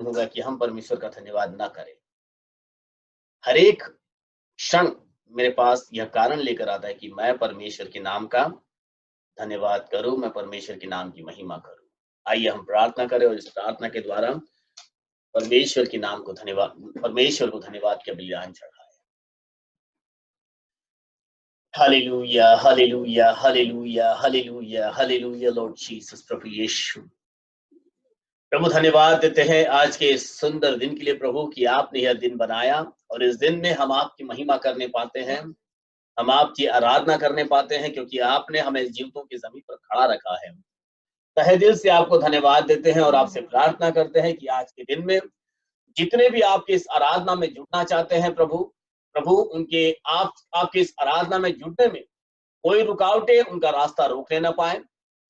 होगा कि हम परमेश्वर का धन्यवाद ना करें। हर एक क्षण मेरे पास यह कारण लेकर आता है कि मैं परमेश्वर के नाम का धन्यवाद करूं, मैं परमेश्वर के नाम की महिमा करूं। आइए हम प्रार्थना करें और इस प्रार्थना के द्वारा परमेश्वर को धन्यवाद के बलिदान चढ़ाएं। Hallelujah, hallelujah, hallelujah, hallelujah, hallelujah Lord Jesus. प्रभु यीशु, प्रभु धन्यवाद देते हैं आज के इस सुंदर दिन के लिए प्रभु कि आपने यह दिन बनाया और इस दिन में हम आपकी महिमा करने पाते हैं, हम आपकी आराधना करने पाते हैं, क्योंकि आपने हमें जीवितों की जमीन पर खड़ा रखा है। तहे दिल से आपको धन्यवाद देते हैं और आपसे प्रार्थना करते हैं कि आज के दिन में जितने भी आपके इस आराधना में जुड़ना चाहते हैं प्रभु, प्रभु उनके आपके इस आराधना में जुड़ने में कोई रुकावटें उनका रास्ता रोकने ना पाए।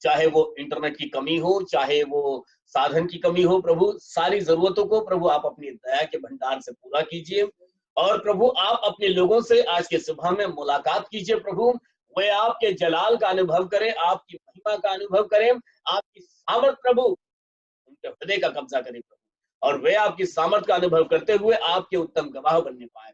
चाहे वो इंटरनेट की कमी हो, चाहे वो साधन की कमी हो, प्रभु सारी जरूरतों को प्रभु आप अपनी दया के भंडार से पूरा कीजिए। और प्रभु आप अपने लोगों से आज के सुबह में मुलाकात कीजिए प्रभु। वे आपके जलाल का अनुभव करें, आपकी महिमा का अनुभव करें, आपकी सामर्थ प्रभु उनके हृदय का कब्जा करें प्रभु, और वे आपकी सामर्थ का अनुभव करते हुए आपके उत्तम गवाह बनने पाए।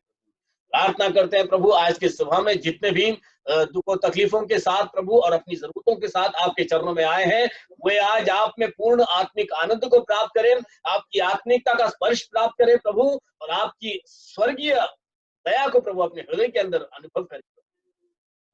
प्रार्थना करते हैं प्रभु आज के सुबह में जितने भी दुखों तकलीफों के साथ प्रभु और अपनी जरूरतों के साथ आपके चरणों में आए हैं, वे आज आप में पूर्ण आत्मिक आनंद को प्राप्त करें, आपकी आत्मिकता का स्पर्श प्राप्त करें प्रभु, और आपकी स्वर्गीय दया को प्रभु अपने हृदय के अंदर अनुभव करें।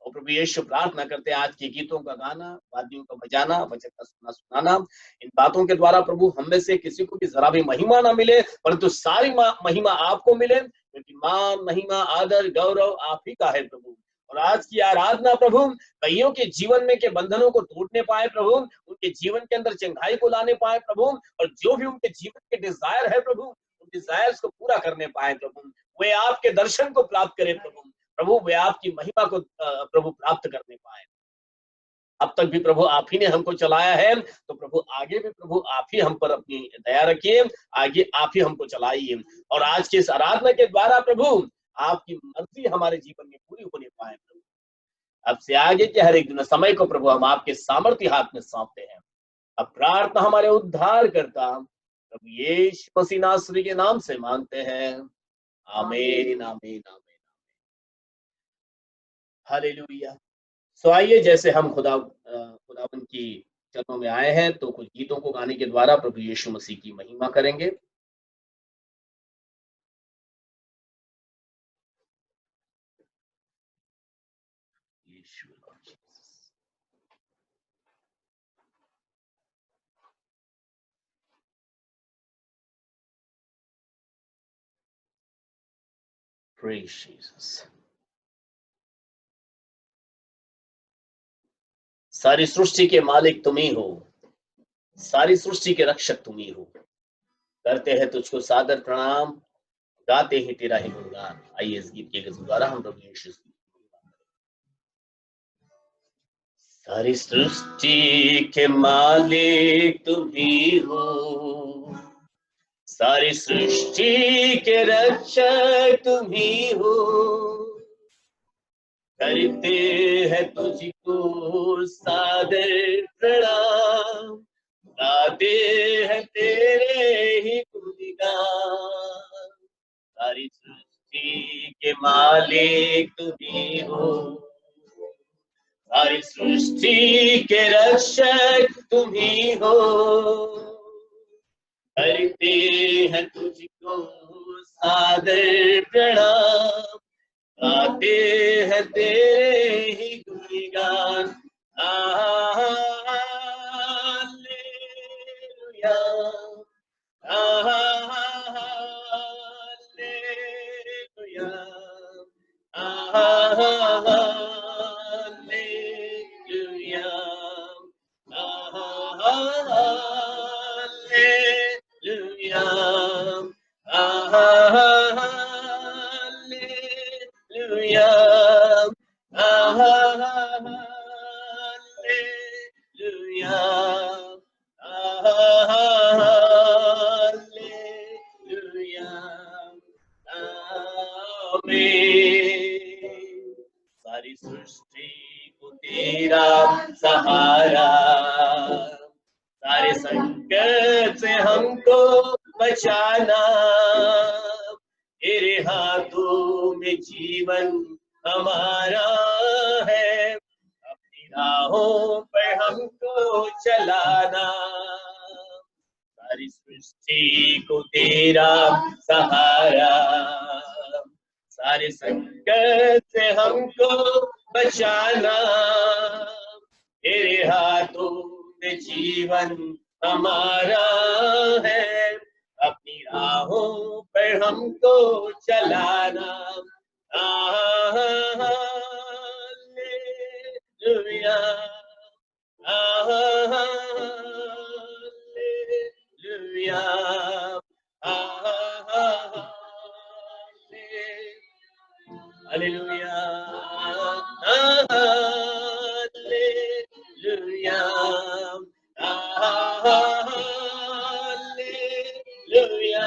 और प्रभु यीशु प्रार्थना करते हैं आज के गीतों का गाना, वाद्यों का बजाना, वचन का सुनाना, इन बातों के द्वारा प्रभु हम में से किसी को भी जरा भी महिमा ना मिले, परंतु सारी महिमा आपको मिले, क्योंकि मान, महिमा, आदर, गौरव आप ही का है प्रभु। और आज की आराधना प्रभु कईयों के जीवन में के बंधनों को तोड़ने पाए प्रभु, उनके जीवन के अंदर चंगाई को लाने पाए प्रभु, और जो भी उनके जीवन के डिजायर है प्रभु, उन डिजायर्स को पूरा करने पाए प्रभु। वे आपके दर्शन को प्राप्त करें प्रभु, प्रभु वे आपकी महिमा को प्रभु प्राप्त करने पाए। अब तक भी प्रभु आप ही ने हमको चलाया है, तो प्रभु आगे भी प्रभु आप ही हम पर अपनी दया रखिए, आगे आप ही हमको चलाइए। और आज के इस आराधना के द्वारा प्रभु आपकी मर्जी हमारे जीवन में पूरी होने पाए प्रभु। अब से आगे के हर एक दिन समय को प्रभु हम आपके सामर्थ्य हाथ में सौंपते हैं। अब प्रार्थना हमारे उद्धार करता प्रभु यीशु मसीह नासरी के नाम से मांगते हैं, आमीन, आमीन, आमीन। हालेलुया। सो आइए, जैसे हम खुदावन की चरणों में आए हैं, तो कुछ गीतों को गाने के द्वारा प्रभु यीशु मसीह की महिमा करेंगे। Praise Jesus. सारी सृष्टि के मालिक तुम ही हो, सारी सृष्टि के रक्षक तुम ही हो, करते हैं तुझको सादर प्रणाम, गाते हैं तेरा ही गुणगान। आइए इस गीत के द्वारा हम प्रभु यीशु की सारी सृष्टि के मालिक तुम ही हो, सारी सृष्टि के रक्षक तुम ही हो, करते हैं तुझको सादर प्रणाम, गाते हैं तेरे ही गुणगान। सारी सृष्टि के मालिक तुम ही हो, सारी सृष्टि के रक्षक तुम ही हो, करते हैं तुझको सादर प्रणाम, गाते हैं तेरे ही गुणगान। Hallelujah, hallelujah, hallelujah, hallelujah, hallelujah, hallelujah, hallelujah, आमीन। सारी सृष्टि को तेरा सहारा, सारे संकट से हमको बचाना, तेरे हाथों में जीवन हमारा है, अपनी राहों पर हमको चलाना, सारी सृष्टि को तेरा सहारा, सारे संकट से हमको बचाना, तेरे हाथों में जीवन हमारा है, अपनी राहों पर हमको चलाना। Hallelujah, hallelujah, hallelujah, hallelujah, hallelujah,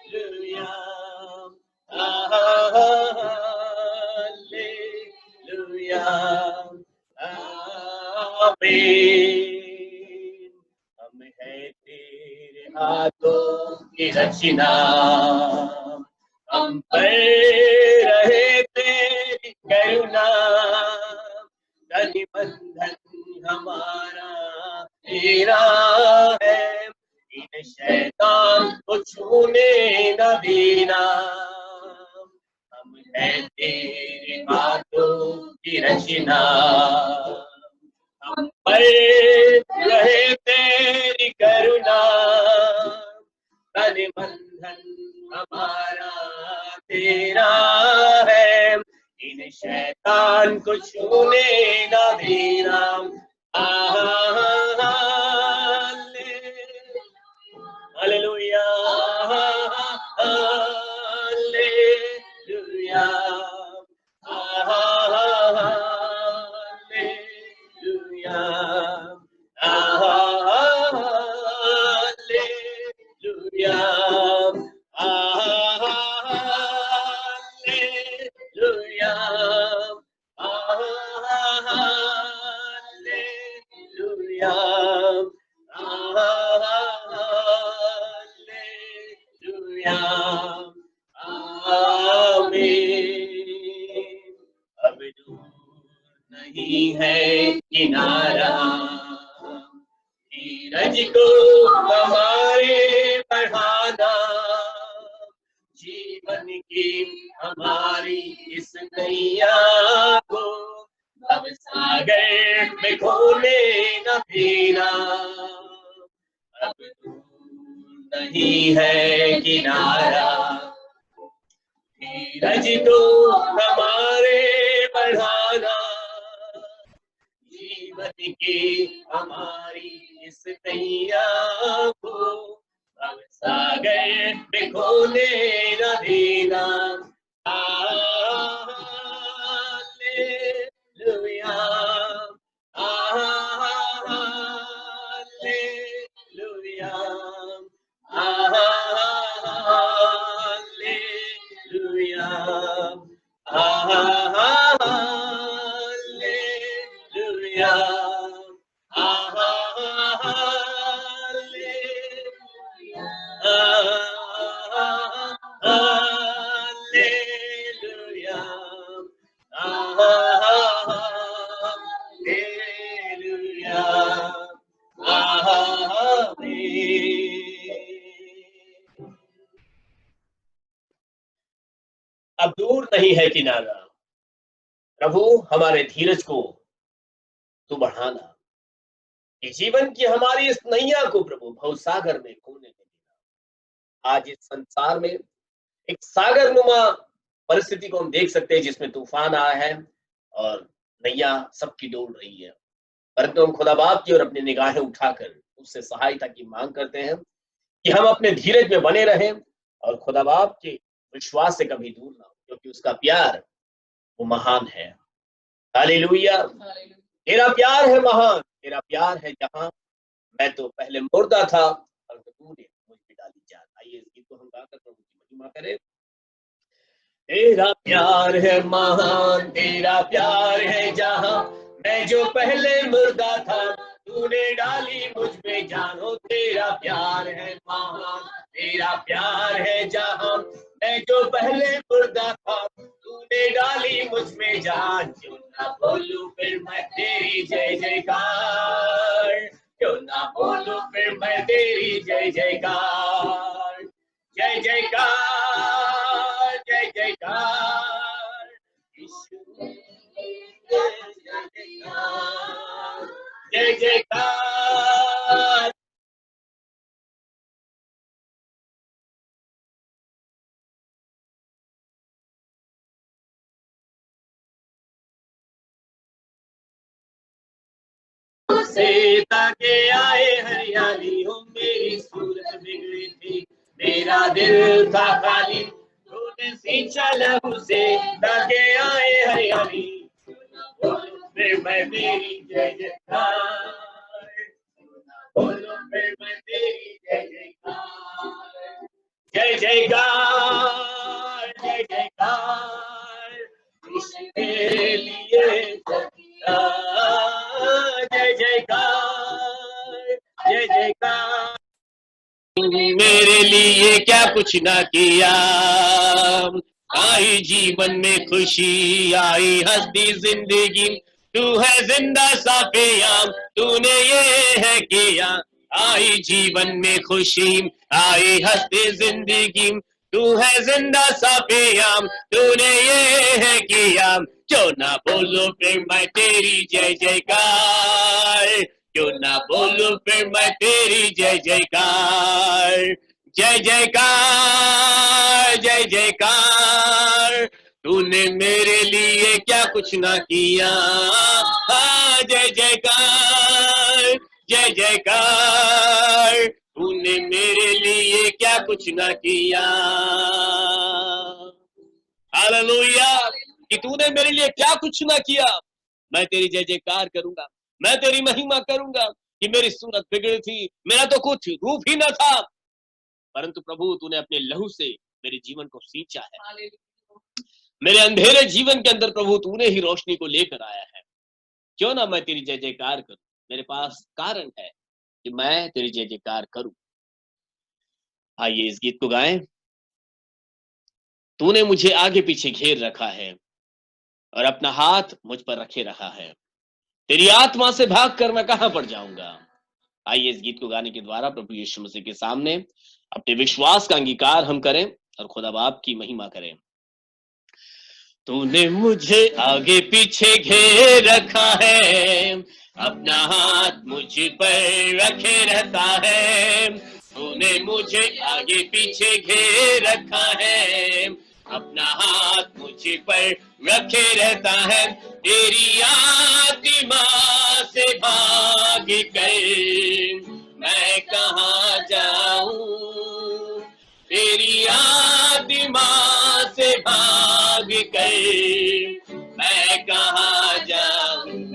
hallelujah, hallelujah, आमीन। हम है तेरे हाथों की रचना, हम पर रहे तेरी करुणा, तन बंधन हमारा तेरा है, इन शैतान को छूने न देना, हम है तेरे हाथों की रचना, हम पर रहे तेरी करुणा, तन बंधन हमारा तेरा है, इन शैतान को छूने न देना। Hallelujah, hallelujah, hallelujah, hallelujah, hallelujah, hallelujah, hallelujah, आमीन। अब दूर नहीं है किनारा, धीरज को हमारे बढ़ाना, जीवन की हमारी इस नैया को अब सागर में खोले न देना, अब दूर नहीं है किनारा, धीरज को हमारे बढ़ाना, जीवन की हमारी इस नैया को अब सागर में खोले न देना। Hallelujah, hallelujah, hallelujah, hallelujah, hallelujah, hallelujah, आमीन। अब दूर नहीं है किनारा, प्रभु हमारे धीरज को तू बढ़ाना, कि जीवन की हमारी इस नैया को प्रभु भवसागर में खोने देना। आज इस संसार में एक सागर नुमा परिस्थिति को हम देख सकते हैं, जिसमें तूफान आया है और नैया सबकी डोल रही है, परंतु हम खुदा बाप की और अपनी निगाहें उठाकर उससे सहायता की मांग करते हैं कि हम अपने धीरज में बने रहें और खुदा बाप के विश्वास से कभी दूर ना हो, क्योंकि उसका प्यार वो महान है। हालेलुया, तेरा प्यार है महान, तेरा प्यार है जहां, मैं तो पहले मुर्दा था और तूने मुझ पे डाली जान। आइए इस गीत को हम गाकर प्रभु की महिमा करें। तेरा प्यार है महान, तेरा प्यार है जहां, मैं जो पहले मुर्दा था तूने डाली मुझ में जानो, तेरा प्यार है महान, तेरा प्यार है जहां, मैं जो पहले मुर्दा था, तूने डाली मुझ में जान, क्यों ना बोलूं फिर मैं तेरी जय जयकार, क्यों ना बोलूं फिर मैं तेरी जय जयकार, जय जयकार, जय जयकार, यीशु जय जयकार, जय जयकार। से ताके आए हरियाली हो, मेरी सूरत बिगड़ी थी, मेरा दिल था खाली, तूने सींचा लहू से, ताके आए हरियाली, फिर मैं तेरी जय जयकार, बोलो फिर मैं तेरी जय जयकार, जय जयकार, जय जयकार, मेरे लिए जय जयकार, जय जयकार। मेरे लिए क्या कुछ ना किया, आई जीवन में खुशी, आई हंसती जिंदगी, तू है जिंदा सा क़याम, तूने ये है किया, आई जीवन में खुशी, आई हंसती जिंदगी, तू है जिंदा सा क़याम, तूने ये है किया, क्यों ना बोलो फिर मैं तेरी जय जयकार, क्यों ना बोलो फिर मैं तेरी जय जयकार, जय जयकार, जय जयकार, तूने मेरे लिए क्या कुछ ना किया, जय जयकार, जय जयकार, तूने मेरे लिए क्या कुछ ना किया, हालेलुया, कि तूने मेरे लिए क्या कुछ ना किया, मैं तेरी जय जयकार करूंगा, मैं तेरी महिमा करूंगा, कि मेरी सूरत बिगड़ी थी, मेरा तो कुछ रूप ही न था, परंतु प्रभु तूने अपने लहू से मेरे जीवन को सींचा है, मेरे अंधेरे जीवन के अंदर प्रभु तूने ही रोशनी को लेकर आया है, क्यों ना मैं तेरी जय जयकार करूं, मेरे पास कारण है कि मैं तेरी जय जयकार करूं। आइए इस गीत को गाएं। तूने मुझे आगे पीछे घेर रखा है और अपना हाथ मुझ पर रखे रखा है, तेरी आत्मा से भाग कर मैं कहां पड़ जाऊंगा। आइए इस गीत को गाने के द्वारा प्रभु यीशु मसीह के सामने अपने विश्वास का अंगीकार हम करें और खुदा बाप की महिमा करें। तूने मुझे आगे पीछे घेर रखा है, अपना हाथ मुझ पर रखे रहता है, तूने मुझे आगे पीछे घेर रखा है, अपना हाथ मुझ पर रखे रहता है, तेरी आत्मा से भाग कर मैं कहाँ जाऊं, तेरी आत्मा से भाग कर मैं कहाँ जाऊं,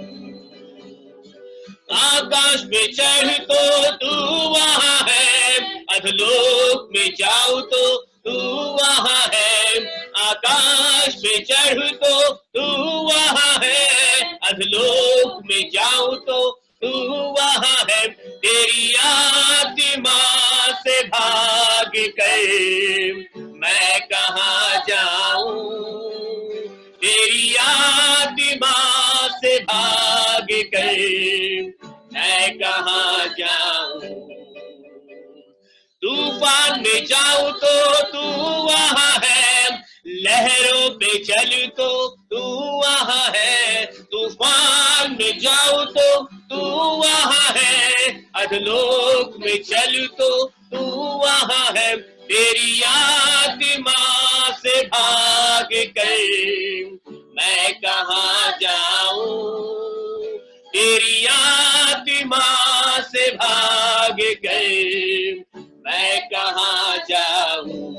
आकाश में चढ़ तो तू वहाँ है, अधलोक में जाऊं तो तू वहाँ है, आकाश में चढ़ तो तू वहाँ है, अधलोक में जाऊं तो तू वहाँ है, तेरी आत्मा से भाग कर मैं कहाँ जाऊं, तेरी आत्मा से भाग कर मैं कहाँ जाऊं, तूफान में जाऊं तो तू वहाँ है, लहरों पे चलूं तो तू वहाँ है, तूफान में जाऊं तो तू वहाँ है, अधलोक में चलूं तो तू वहाँ है, तेरी आत्मा से भाग कर मैं कहाँ जाऊं, तेरी आत्मा से भाग कर मैं कहाँ जाऊं,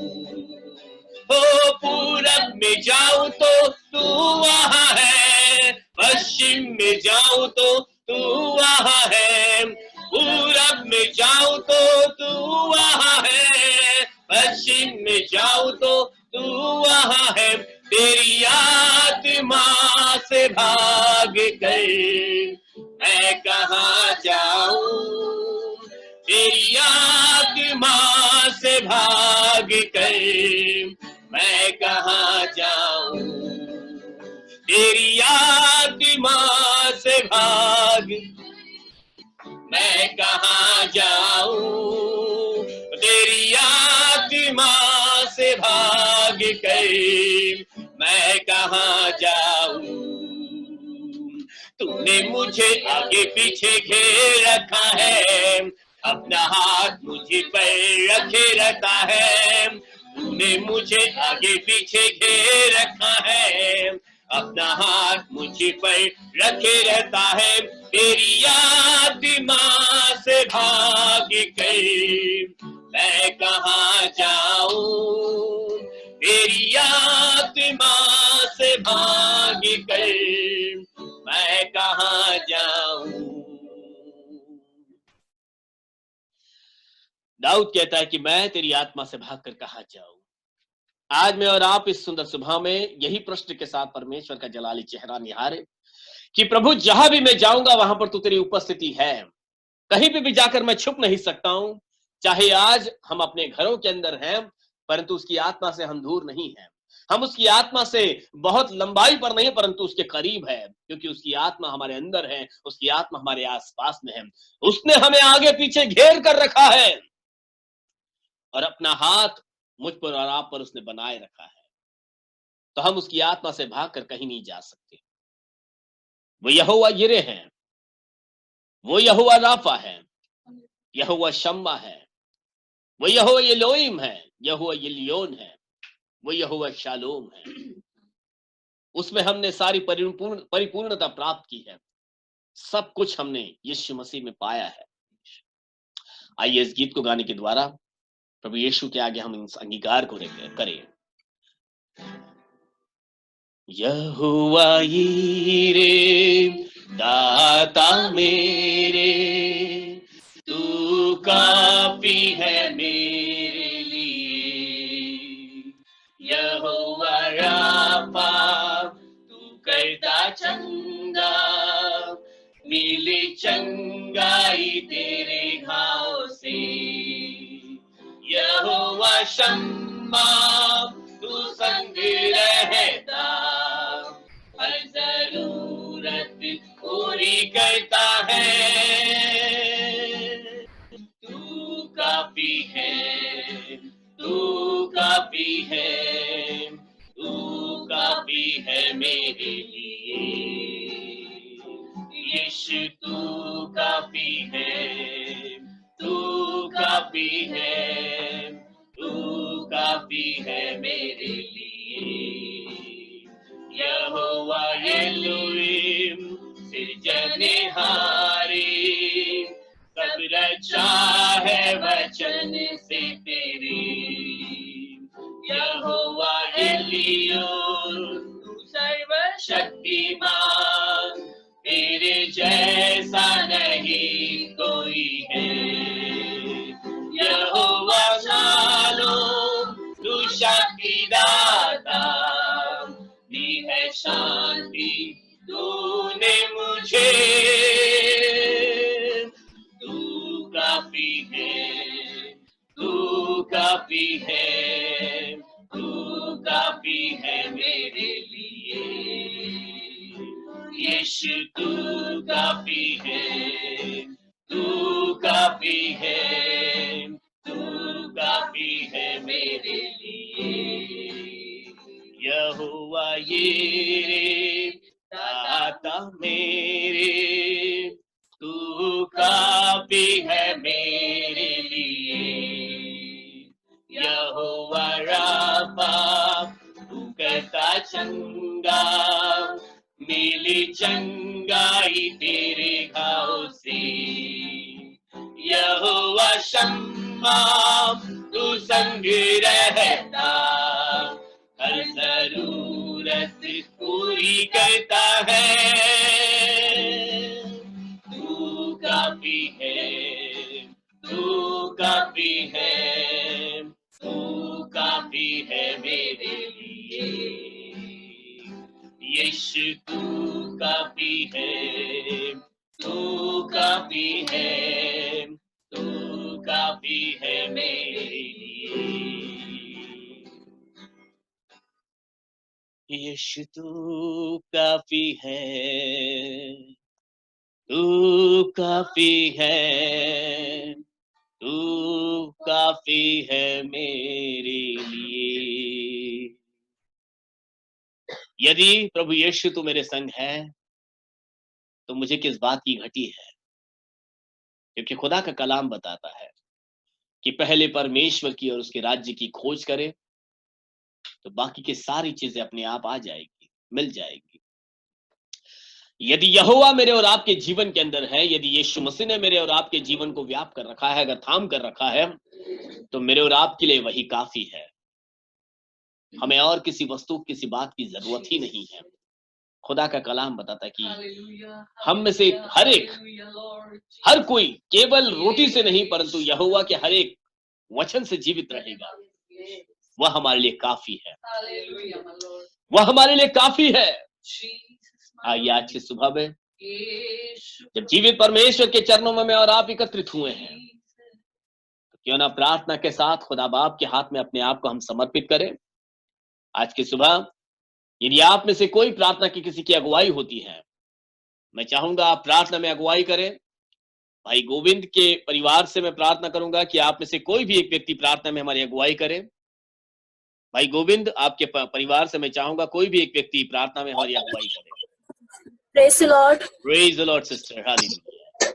हो पूरब में जाऊं तो तू वहाँ है, पश्चिम में जाऊं तो तू वहाँ है, पूरब में जाऊं तो तू वहाँ है, पश्चिम में जाऊं तो तू वहाँ है, तेरी आत्मा से भाग कर मैं कहाँ जाऊं, तेरी आत्मा से भाग कर मैं कहाँ जाऊं, तेरी आत्मा से भाग मैं कहाँ जाऊं, तेरी आत्मा से भाग कर मैं कहाँ जाऊं। तूने मुझे आगे पीछे घेर रखा है, अपना हाथ मुझे पर रखे रहता है। तूने मुझे आगे पीछे घेर रखा है, अपना हाथ मुझे पर रखे रहता है। तेरी आत्मा से भाग कर मैं कहाँ जाऊं, तेरी आत्मा से भाग कर मैं कहाँ जाऊं। दाऊद कहता है कि मैं तेरी आत्मा से भागकर कहाँ जाऊं। आज मैं और आप इस सुंदर सुबह में यही प्रश्न के साथ परमेश्वर का जलाली चेहरा निहारे कि प्रभु जहां भी मैं जाऊंगा वहां पर तो तेरी उपस्थिति है, कहीं पे भी जाकर मैं छुप नहीं सकता हूं। चाहे आज हम अपने घरों के अंदर हैं, परंतु उसकी आत्मा से हम दूर नहीं हैं। हम उसकी आत्मा से बहुत लंबाई पर नहीं परंतु उसके करीब है, क्योंकि उसकी आत्मा हमारे अंदर है, उसकी आत्मा हमारे आसपास में है। उसने हमें आगे पीछे घेर कर रखा है और अपना हाथ मुझ पर और आप पर उसने बनाए रखा है, तो हम उसकी आत्मा से भागकर कहीं नहीं जा सकते। वो यहोवा यिरे हैं, वो यहोवा राफा है, यहोवा शम्मा है, वो यहोवा एलोहिम है, यहोवा एलियोन है, वो यहोवा शालोम है। उसमें हमने सारी परिपूर्णता प्राप्त की है, सब कुछ हमने यीशु मसीह में पाया है। आइए इस गीत को गाने के द्वारा प्रभु यीशु के आगे हम इस अंगीकार को करें। यहोवा यीरे दाता मेरे, तू काफी है मेरे लिए। यहोवा राफा तू करता चंगा, मिली चंगाई तेरे घाव से। यहोवा शम्मा तू संग रहता, हर जरूरत पूरी करता है। तू काफी है, तू काफी है, तू काफी है मेरे लिए। यीशु तू काफी है, तू काफी है, तू काफी है मेरे लिए। यहोवा एलोहिम सिरजनहारी, सब रचा है वचन से तेरी। यहोवा एलियोन तू सर्वशक्तिमान, तेरे जैसा नहीं कोई है। यहोवा शालोम तू शांति दाता, दी है शांति तूने मुझे। तू काफी है, तू काफी है, तू काफी है मेरे लिए। यीशु तू काफी है, तू काफी है, तू काफी है मेरे लिए। यहोवा यिरे दाता मेरे, तू काफी है मेरे लिए। यहोवा राफा तू करता चंगा, मिली चंगाई तेरे घाव से। यहोवा शम्मा तू संग रहता, हर जरूरत पूरी करता है। तू काफी है, तू काफी है, तू काफी है मेरे लिए। यीशु तू काफी है, तू काफी है मेरे लिए। यीशु तू काफी है, तू काफी है, तू काफी है मेरे लिए। यदि प्रभु यीशु तू मेरे संग है तो मुझे किस बात की घटी है, क्योंकि खुदा का कलाम बताता है कि पहले परमेश्वर की और उसके राज्य की खोज करे तो बाकी की सारी चीजें अपने आप आ जाएगी, मिल जाएगी। यदि यहोवा मेरे और आपके जीवन के अंदर है, यदि यीशु मसीह ने मेरे और आपके जीवन को व्याप्त कर रखा है, अगर थाम कर रखा है, तो मेरे और आपके लिए वही काफी है। हमें और किसी वस्तु, किसी बात की जरूरत ही नहीं है। खुदा का कलाम बताता है कि हम में से हर कोई केवल रोटी से नहीं परंतु यहोवा के हर एक वचन से जीवित रहेगा। वह हमारे लिए काफी है, वह हमारे लिए काफी है। आइए आज की सुबह में जब जीवित परमेश्वर के चरणों में मैं और आप एकत्रित हुए हैं, तो क्यों ना प्रार्थना के साथ खुदा बाप के हाथ में अपने आप को हम समर्पित करें। आज की सुबह यदि आप में से कोई प्रार्थना की किसी की अगुवाई होती है, मैं चाहूंगा आप प्रार्थना में अगुवाई करें। भाई गोविंद के परिवार से मैं प्रार्थना करूंगा कि आप में से कोई भी एक व्यक्ति प्रार्थना में हमारी अगुवाई करे। भाई गोविंद, आपके परिवार से मैं चाहूंगा कोई भी एक व्यक्ति प्रार्थना में हमारी अगुवाई करे। Praise the Lord. Praise the Lord sister, hallelujah.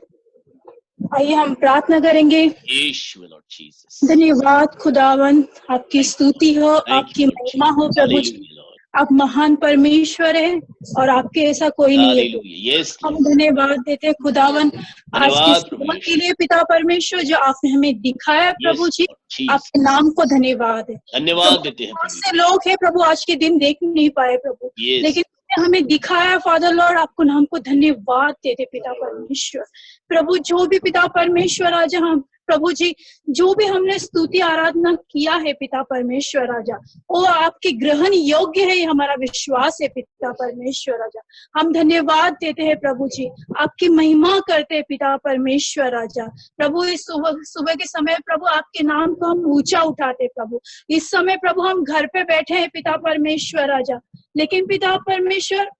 आइए हम प्रार्थना करेंगे। यीशु लॉर्ड जीसस, धन्यवाद खुदावन, आपकी स्तुति हो, आपकी महिमा हो प्रभु जी। आप महान परमेश्वर है और आपके ऐसा कोई नहीं है। हम धन्यवाद देते हैं खुदावन आज की सुबह के लिए पिता परमेश्वर, जो आपने हमें दिखाया प्रभु जी। आपके नाम को धन्यवाद है, धन्यवाद देते हैं। बहुत से लोग हैं प्रभु आज के दिन देख नहीं पाए प्रभु, लेकिन हमें दिखाया फादर लॉर्ड। आपको नाम को धन्यवाद देते पिता परमेश्वर। प्रभु जो भी पिता परमेश्वर आज हम प्रभु जी जो भी हमने स्तुति आराधना किया है पिता परमेश्वर राजा, वो आपके ग्रहण योग्य है, हमारा विश्वास है पिता परमेश्वर राजा। हम धन्यवाद देते हैं प्रभु जी, आपकी महिमा करते हैं पिता परमेश्वर राजा। प्रभु इस सुबह के समय प्रभु आपके नाम को हम ऊंचा उठाते प्रभु। इस समय प्रभु हम घर पे बैठे हैं पिता परमेश्वर राजा, लेकिन पिता परमेश्वर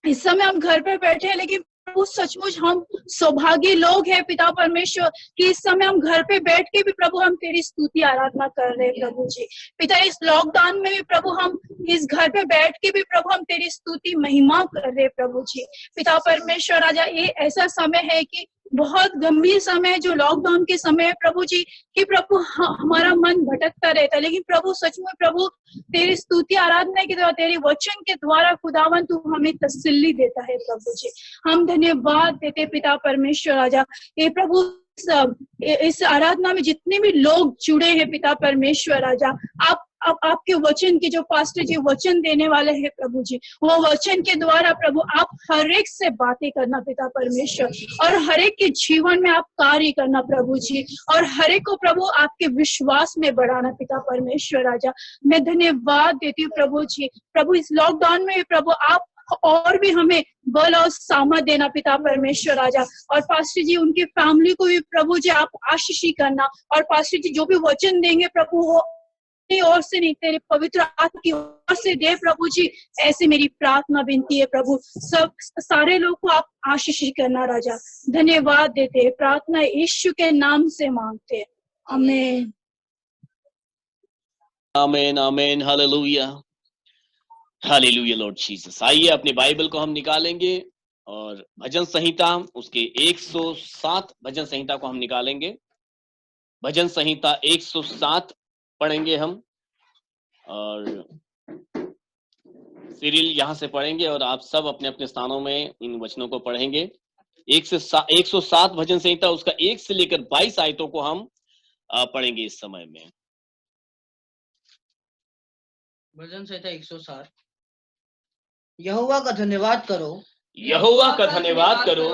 इस समय हम घर पे बैठे हैं, लेकिन प्रभु सचमुच हम सौभाग्य लोग हैं पिता परमेश्वर कि इस समय हम घर पे बैठ के भी प्रभु हम तेरी स्तुति आराधना कर रहे हैं प्रभु जी। पिता इस लॉकडाउन में भी प्रभु हम इस घर पे बैठ के भी प्रभु हम तेरी स्तुति महिमा कर रहे हैं प्रभु जी। पिता परमेश्वर राजा, ये ऐसा समय है कि बहुत गंभीर समय है जो लॉकडाउन के समय है प्रभु जी, कि प्रभु हमारा मन भटकता रहता है, लेकिन प्रभु सच में प्रभु तेरी स्तुति आराधना के द्वारा, तेरे वचन के द्वारा खुदावन तू हमें तसल्ली देता है प्रभु जी। हम धन्यवाद देते पिता परमेश्वर राजा। ये प्रभु इस आराधना में जितने भी लोग जुड़े हैं पिता परमेश्वर राजा, आप आपके वचन के जो पास्टर जी वचन देने वाले हैं प्रभु जी, वो वचन के द्वारा प्रभु आप हर एक से बातें करना पिता परमेश्वर, और हर एक के जीवन में आप कार्य करना प्रभु जी, और हर एक को प्रभु आपके विश्वास में बढ़ाना पिता परमेश्वर राजा। मैं धन्यवाद देती हूँ प्रभु जी। प्रभु इस लॉकडाउन में प्रभु आप और भी हमें बल और सामर्थ देना पिता परमेश्वर राजा, और पास्टर जी उनकी फैमिली को भी प्रभु जी आप आशीष करना, और पास्टर जी जो भी वचन देंगे प्रभु वो और से नहीं तेरे पवित्र आत्मा की ओर से दे प्रभु जी। ऐसे मेरी प्रार्थना विनती है प्रभु, सब सारे लोग को आप आशीष करना राजा। धन्यवाद देते हैं, प्रार्थना यीशु के नाम से मांगते हैं, आमीन आमीन आमीन। Hallelujah hallelujah Lord Jesus. आइए अपने बाइबल को हम निकालेंगे और भजन संहिता उसके 107 भजन संहिता को हम निकालेंगे। भजन संहिता 107 पढ़ेंगे हम, और सिरिल यहाँ से पढ़ेंगे और आप सब अपने अपने स्थानों में इन वचनों को पढ़ेंगे। 107 भजन संहिता उसका 1 से लेकर 22 आयतों को हम पढ़ेंगे इस समय में। भजन संहिता 107। यहोवा का धन्यवाद करो, यहोवा का धन्यवाद करो,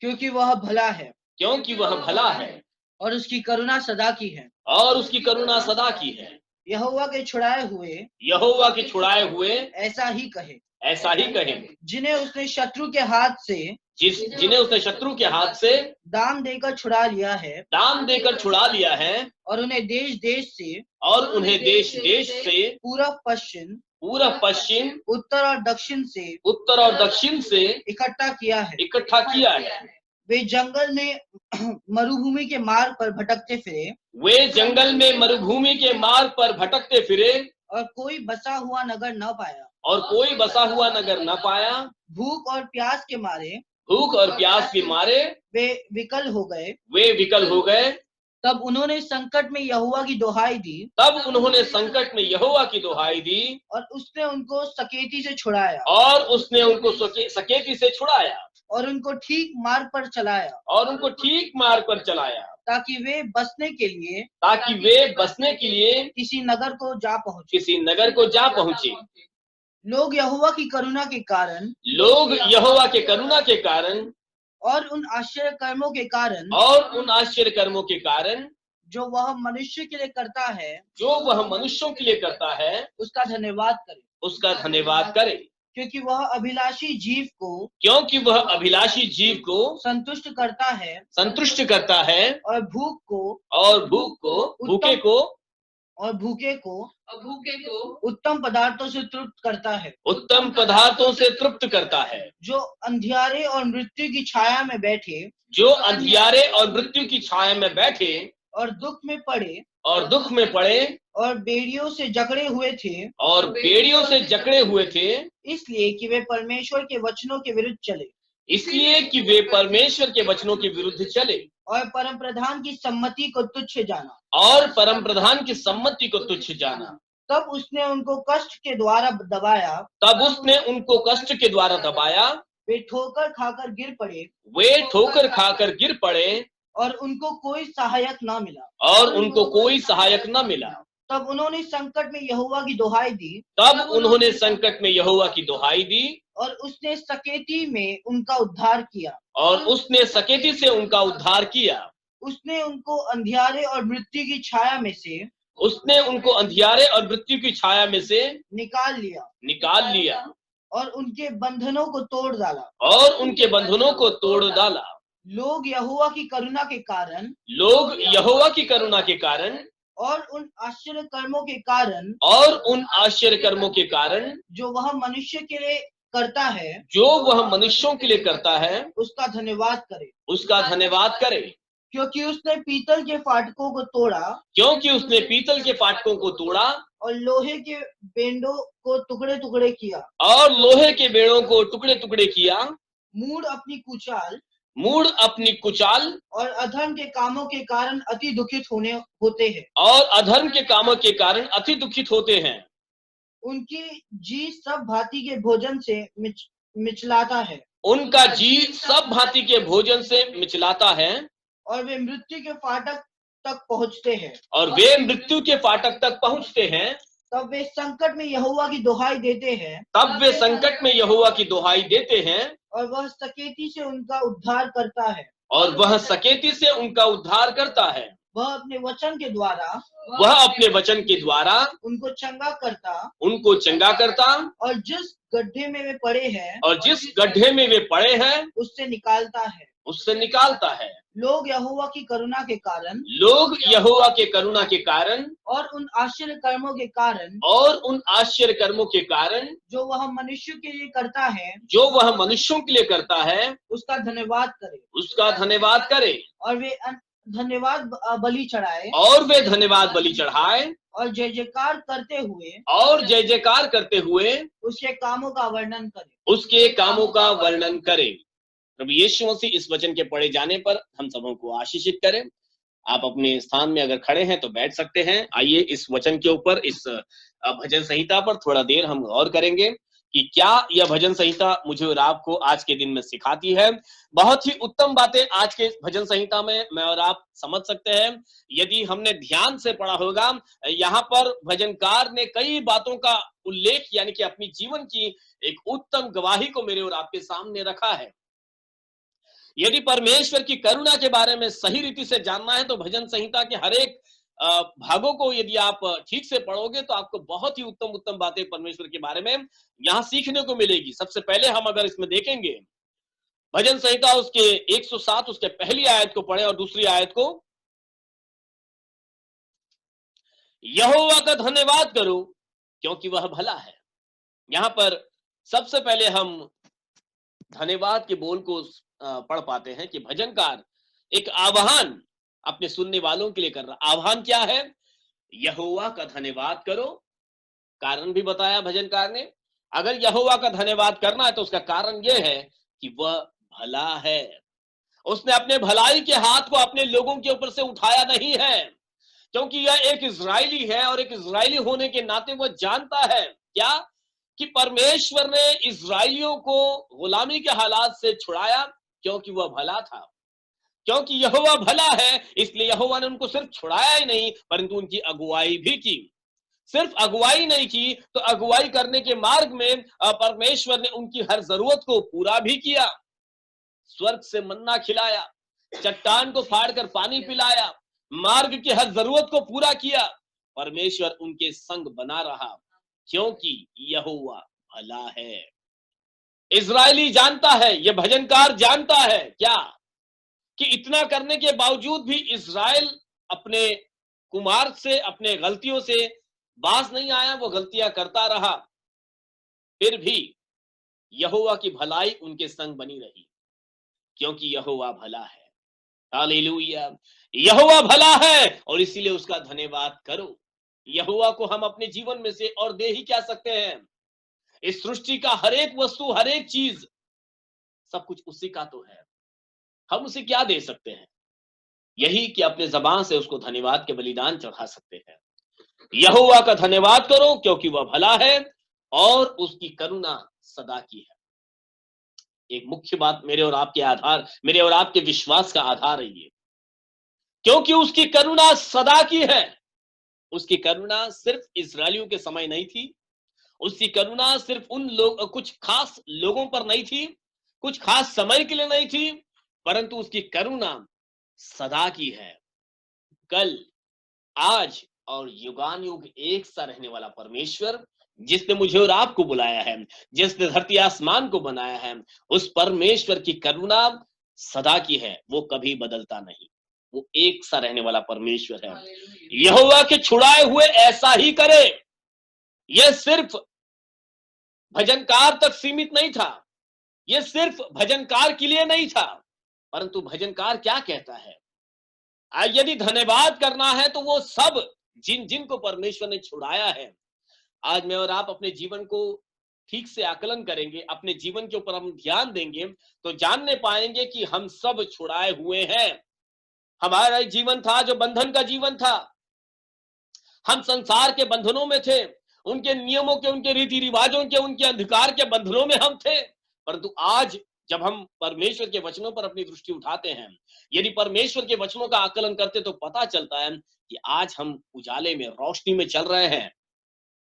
क्योंकि वह भला है, क्योंकि वह भला है, और उसकी करुणा सदा की है, और उसकी करुणा सदा की है। यहोवा के छुड़ाए हुए, यहोवा के छुड़ाए हुए ऐसा ही कहे, ऐसा ही कहे, जिन्हें उसने शत्रु के हाथ से, जिन्हें उसने शत्रु के हाथ से दाम देकर छुड़ा लिया है और उन्हें देश देश से पूरब पश्चिम उत्तर और दक्षिण से इकट्ठा किया है। वे जंगल में मरुभूमि के मार्ग पर भटकते फिरे और कोई बसा हुआ नगर न पाया। भूख और प्यास के मारे वे विकल हो गए। तब उन्होंने संकट में यहोवा की दोहाई दी और उसने उनको सकेती से छुड़ाया और उनको ठीक मार्ग पर चलाया ताकि वे बसने के लिए किसी नगर को जा पहुंचे। लोग यहोवा की करुणा के कारण और उन आश्चर्य कर्मों के कारण जो वह मनुष्य के लिए करता है उसका धन्यवाद करे क्योंकि वह अभिलाषी जीव को संतुष्ट करता है और भूखे को उत्तम पदार्थों से तृप्त करता है। जो अंधियारे और मृत्यु की छाया में बैठे और दुख में पड़े और बेड़ियों से जकड़े हुए थे इसलिए कि वे परमेश्वर के वचनों के विरुद्ध चले और परम प्रधान की सम्मति को तुच्छ जाना। तब उसने उनको कष्ट के द्वारा दबाया। वे ठोकर खाकर गिर पड़े और उनको कोई सहायक न मिला। तब उन्होंने संकट में यहोवा की दोहाई दी और उसने सकेती में उनका उद्धार किया। उसने उनको अंधियारे और मृत्यु की छाया में से निकाल लिया और उनके बंधनों को तोड़ डाला। लोग यहोवा की करुणा के कारण और उन आश्चर्य कर्मों के कारण जो वह मनुष्य के लिए करता है उसका धन्यवाद करे क्योंकि उसने पीतल के फाटकों को तोड़ा और लोहे के बेंडों को टुकड़े टुकड़े किया। मूढ़ अपनी कुचाल और अधर्म के कामों के कारण अति दुखित होते हैं। उनकी जी सब भांति के भोजन से मिचलाता है और वे मृत्यु के फाटक तक पहुंचते हैं। तब वे संकट में यहोवा की दोहाई देते हैं और वह सकेती से उनका उद्धार करता है। वह अपने वचन के द्वारा उनको चंगा करता और जिस गड्ढे में वे पड़े हैं उससे निकालता है। लोग यहोवा की करुणा के कारण और उन आश्चर्य कर्मों के कारण जो वह मनुष्यों के लिए करता है उसका धन्यवाद करे और वे धन्यवाद बलि चढ़ाए और जय जयकार करते हुए उसके कामों का वर्णन करे। प्रभु यीशु मसीह इस वचन के पढ़े जाने पर हम सबों को आशीषित करें। आप अपने स्थान में अगर खड़े हैं तो बैठ सकते हैं। आइए इस वचन के ऊपर, इस भजन संहिता पर थोड़ा देर हम गौर करेंगे कि क्या यह भजन संहिता मुझे और आपको आज के दिन में सिखाती है। बहुत ही उत्तम बातें आज के भजन संहिता में मैं और आप समझ सकते हैं यदि हमने ध्यान से पढ़ा होगा। यहाँ पर भजनकार ने कई बातों का उल्लेख यानी कि अपनी जीवन की एक उत्तम गवाही को मेरे और आपके सामने रखा है। यदि परमेश्वर की करुणा के बारे में सही रीति से जानना है तो भजन संहिता के हर एक भागों को यदि आप ठीक से पढ़ोगे तो आपको बहुत ही उत्तम बातें परमेश्वर के बारे में यहाँ सीखने को मिलेगी। सबसे पहले हम अगर इसमें देखेंगे भजन संहिता उसके 107 उसके पहली आयत को पढ़े और दूसरी आयत को, यहोवा का धन्यवाद करो क्योंकि वह भला है। यहां पर सबसे पहले हम धन्यवाद के बोल को पढ़ पाते हैं कि भजनकार एक आह्वान अपने सुनने वालों के लिए कर रहा। आह्वान क्या है? यहोवा का धन्यवाद करो। कारण भी बताया भजनकार ने। अगर यहोवा का धन्यवाद करना है तो उसका कारण यह है कि वह भला है। उसने अपने भलाई के हाथ को अपने लोगों के ऊपर से उठाया नहीं है, क्योंकि यह एक इजरायली है और एक इजरायली होने के नाते वह जानता है क्या कि परमेश्वर ने इजरायलियों को गुलामी के हालात से छुड़ाया क्योंकि वह भला था। क्योंकि यहोवा भला है इसलिए यहोवा ने उनको सिर्फ छुड़ाया ही नहीं परंतु उनकी अगुवाई भी की। सिर्फ अगुवाई नहीं की तो अगुवाई करने के मार्ग में परमेश्वर ने उनकी हर जरूरत को पूरा भी किया। स्वर्ग से मन्ना खिलाया, चट्टान को फाड़कर पानी पिलाया, मार्ग की हर जरूरत को पूरा किया। परमेश्वर उनके संग बना रहा क्योंकि यहोवा भला है। इजरायली जानता है, यह भजनकार जानता है क्या कि इतना करने के बावजूद भी इजराइल अपने कुमार से, अपने गलतियों से बाज नहीं आया, वो गलतियां करता रहा। फिर भी यहोवा की भलाई उनके संग बनी रही क्योंकि यहोवा भला है। हालेलुया। यहोवा भला है और इसीलिए उसका धन्यवाद करो। यहोवा को हम अपने जीवन में से और दे ही क्या सकते हैं? इस सृष्टि का हर एक वस्तु, हर एक चीज, सब कुछ उसी का तो है। हम उसे क्या दे सकते हैं? यही कि अपने जबान से उसको धन्यवाद के बलिदान चढ़ा सकते हैं। यहोवा का धन्यवाद करो क्योंकि वह भला है और उसकी करुणा सदा की है। एक मुख्य बात मेरे और आपके विश्वास का आधार है ये, क्योंकि उसकी करुणा सदा की है। उसकी करुणा सिर्फ इस्राएलियों के समय नहीं थी, उसकी करुणा सिर्फ कुछ खास लोगों पर नहीं थी, कुछ खास समय के लिए नहीं थी, परंतु उसकी करुणा सदा की है। कल, आज और युगान युग एक सा रहने वाला परमेश्वर, जिसने मुझे और आपको बुलाया है, जिसने धरती आसमान को बनाया है, उस परमेश्वर की करुणा सदा की है। वो कभी बदलता नहीं, वो एक सा रहने वाला परमेश्वर है। यहोवा के छुड़ाए हुए ऐसा ही करे। यह सिर्फ भजनकार तक सीमित नहीं था, यह सिर्फ भजनकार के लिए नहीं था, परंतु भजनकार क्या कहता है? यदि धन्यवाद करना है तो वो सब जिनको परमेश्वर ने छुड़ाया है। आज मैं और आप अपने जीवन को ठीक से आकलन करेंगे, अपने जीवन के ऊपर हम ध्यान देंगे तो जानने पाएंगे कि हम सब छुड़ाए हुए हैं। हमारा एक जीवन था जो बंधन का जीवन था। हम संसार के बंधनों में थे, उनके नियमों के, उनके रीति रिवाजों के, उनके अधिकार के बंधनों में हम थे। परंतु आज जब हम परमेश्वर के वचनों पर अपनी दृष्टि उठाते हैं, यदि परमेश्वर के वचनों का आकलन करते तो पता चलता है कि आज हम उजाले में, रोशनी में चल रहे हैं,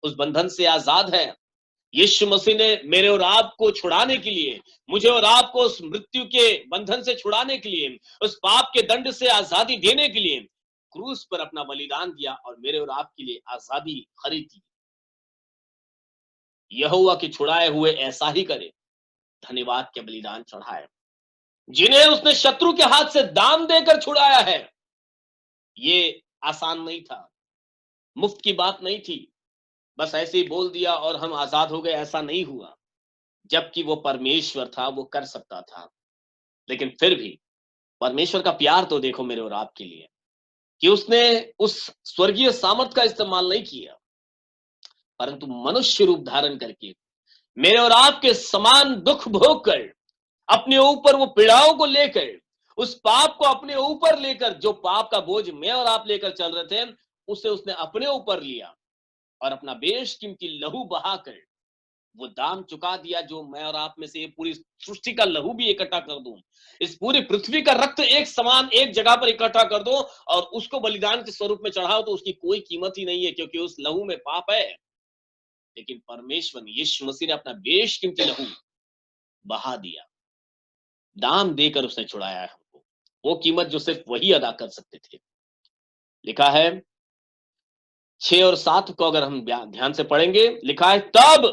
उस बंधन से आजाद है। यीशु मसीह ने मेरे और आपको छुड़ाने के लिए, मुझे और आपको उस मृत्यु के बंधन से छुड़ाने के लिए, उस पाप के दंड से आजादी देने के लिए क्रूस पर अपना बलिदान दिया और मेरे और आपके लिए आजादी खरीदी। यहोवा के छुड़ाए हुए ऐसा ही करे, धन्यवाद के बलिदान चढ़ाए। जिन्हें उसने शत्रु के हाथ से दाम देकर छुड़ाया है, ये आसान नहीं था, मुफ्त की बात नहीं थी, बस ऐसे ही बोल दिया और हम आजाद हो गए, ऐसा नहीं हुआ। जबकि वो परमेश्वर था, वो कर सकता था, लेकिन फिर भी परमेश्वर का प्यार तो देखो मेरे और आपके लिए, कि उसने उस स्वर्गीय सामर्थ का इस्तेमाल नहीं किया, परंतु मनुष्य रूप धारण करके मेरे और आपके समान दुख भोग कर, अपने ऊपर वो पीड़ाओं को लेकर, उस पाप को अपने ऊपर लेकर, जो पाप का बोझ मैं और आप लेकर चल रहे थे, उसे उसने अपने ऊपर लिया और अपना बेशकीमती लहू बहाकर वो दाम चुका दिया। जो मैं और आप में से पूरी सृष्टि का लहू भी इकट्ठा कर दूं, इस पूरी पृथ्वी का रक्त एक समान एक जगह पर इकट्ठा कर दो और उसको बलिदान के स्वरूप में चढ़ाओ तो उसकी कोई कीमत ही नहीं है, क्योंकि उस लहू में पाप है। लेकिन परमेश्वर यीशु मसीह ने अपना बेशकीमती लहू बहा दिया, दाम देकर उसने छुड़ाया है हमको, वो कीमत जो सिर्फ वही अदा कर सकते थे। लिखा है 6 और 7 को अगर हम ध्यान से पढ़ेंगे, लिखा है तब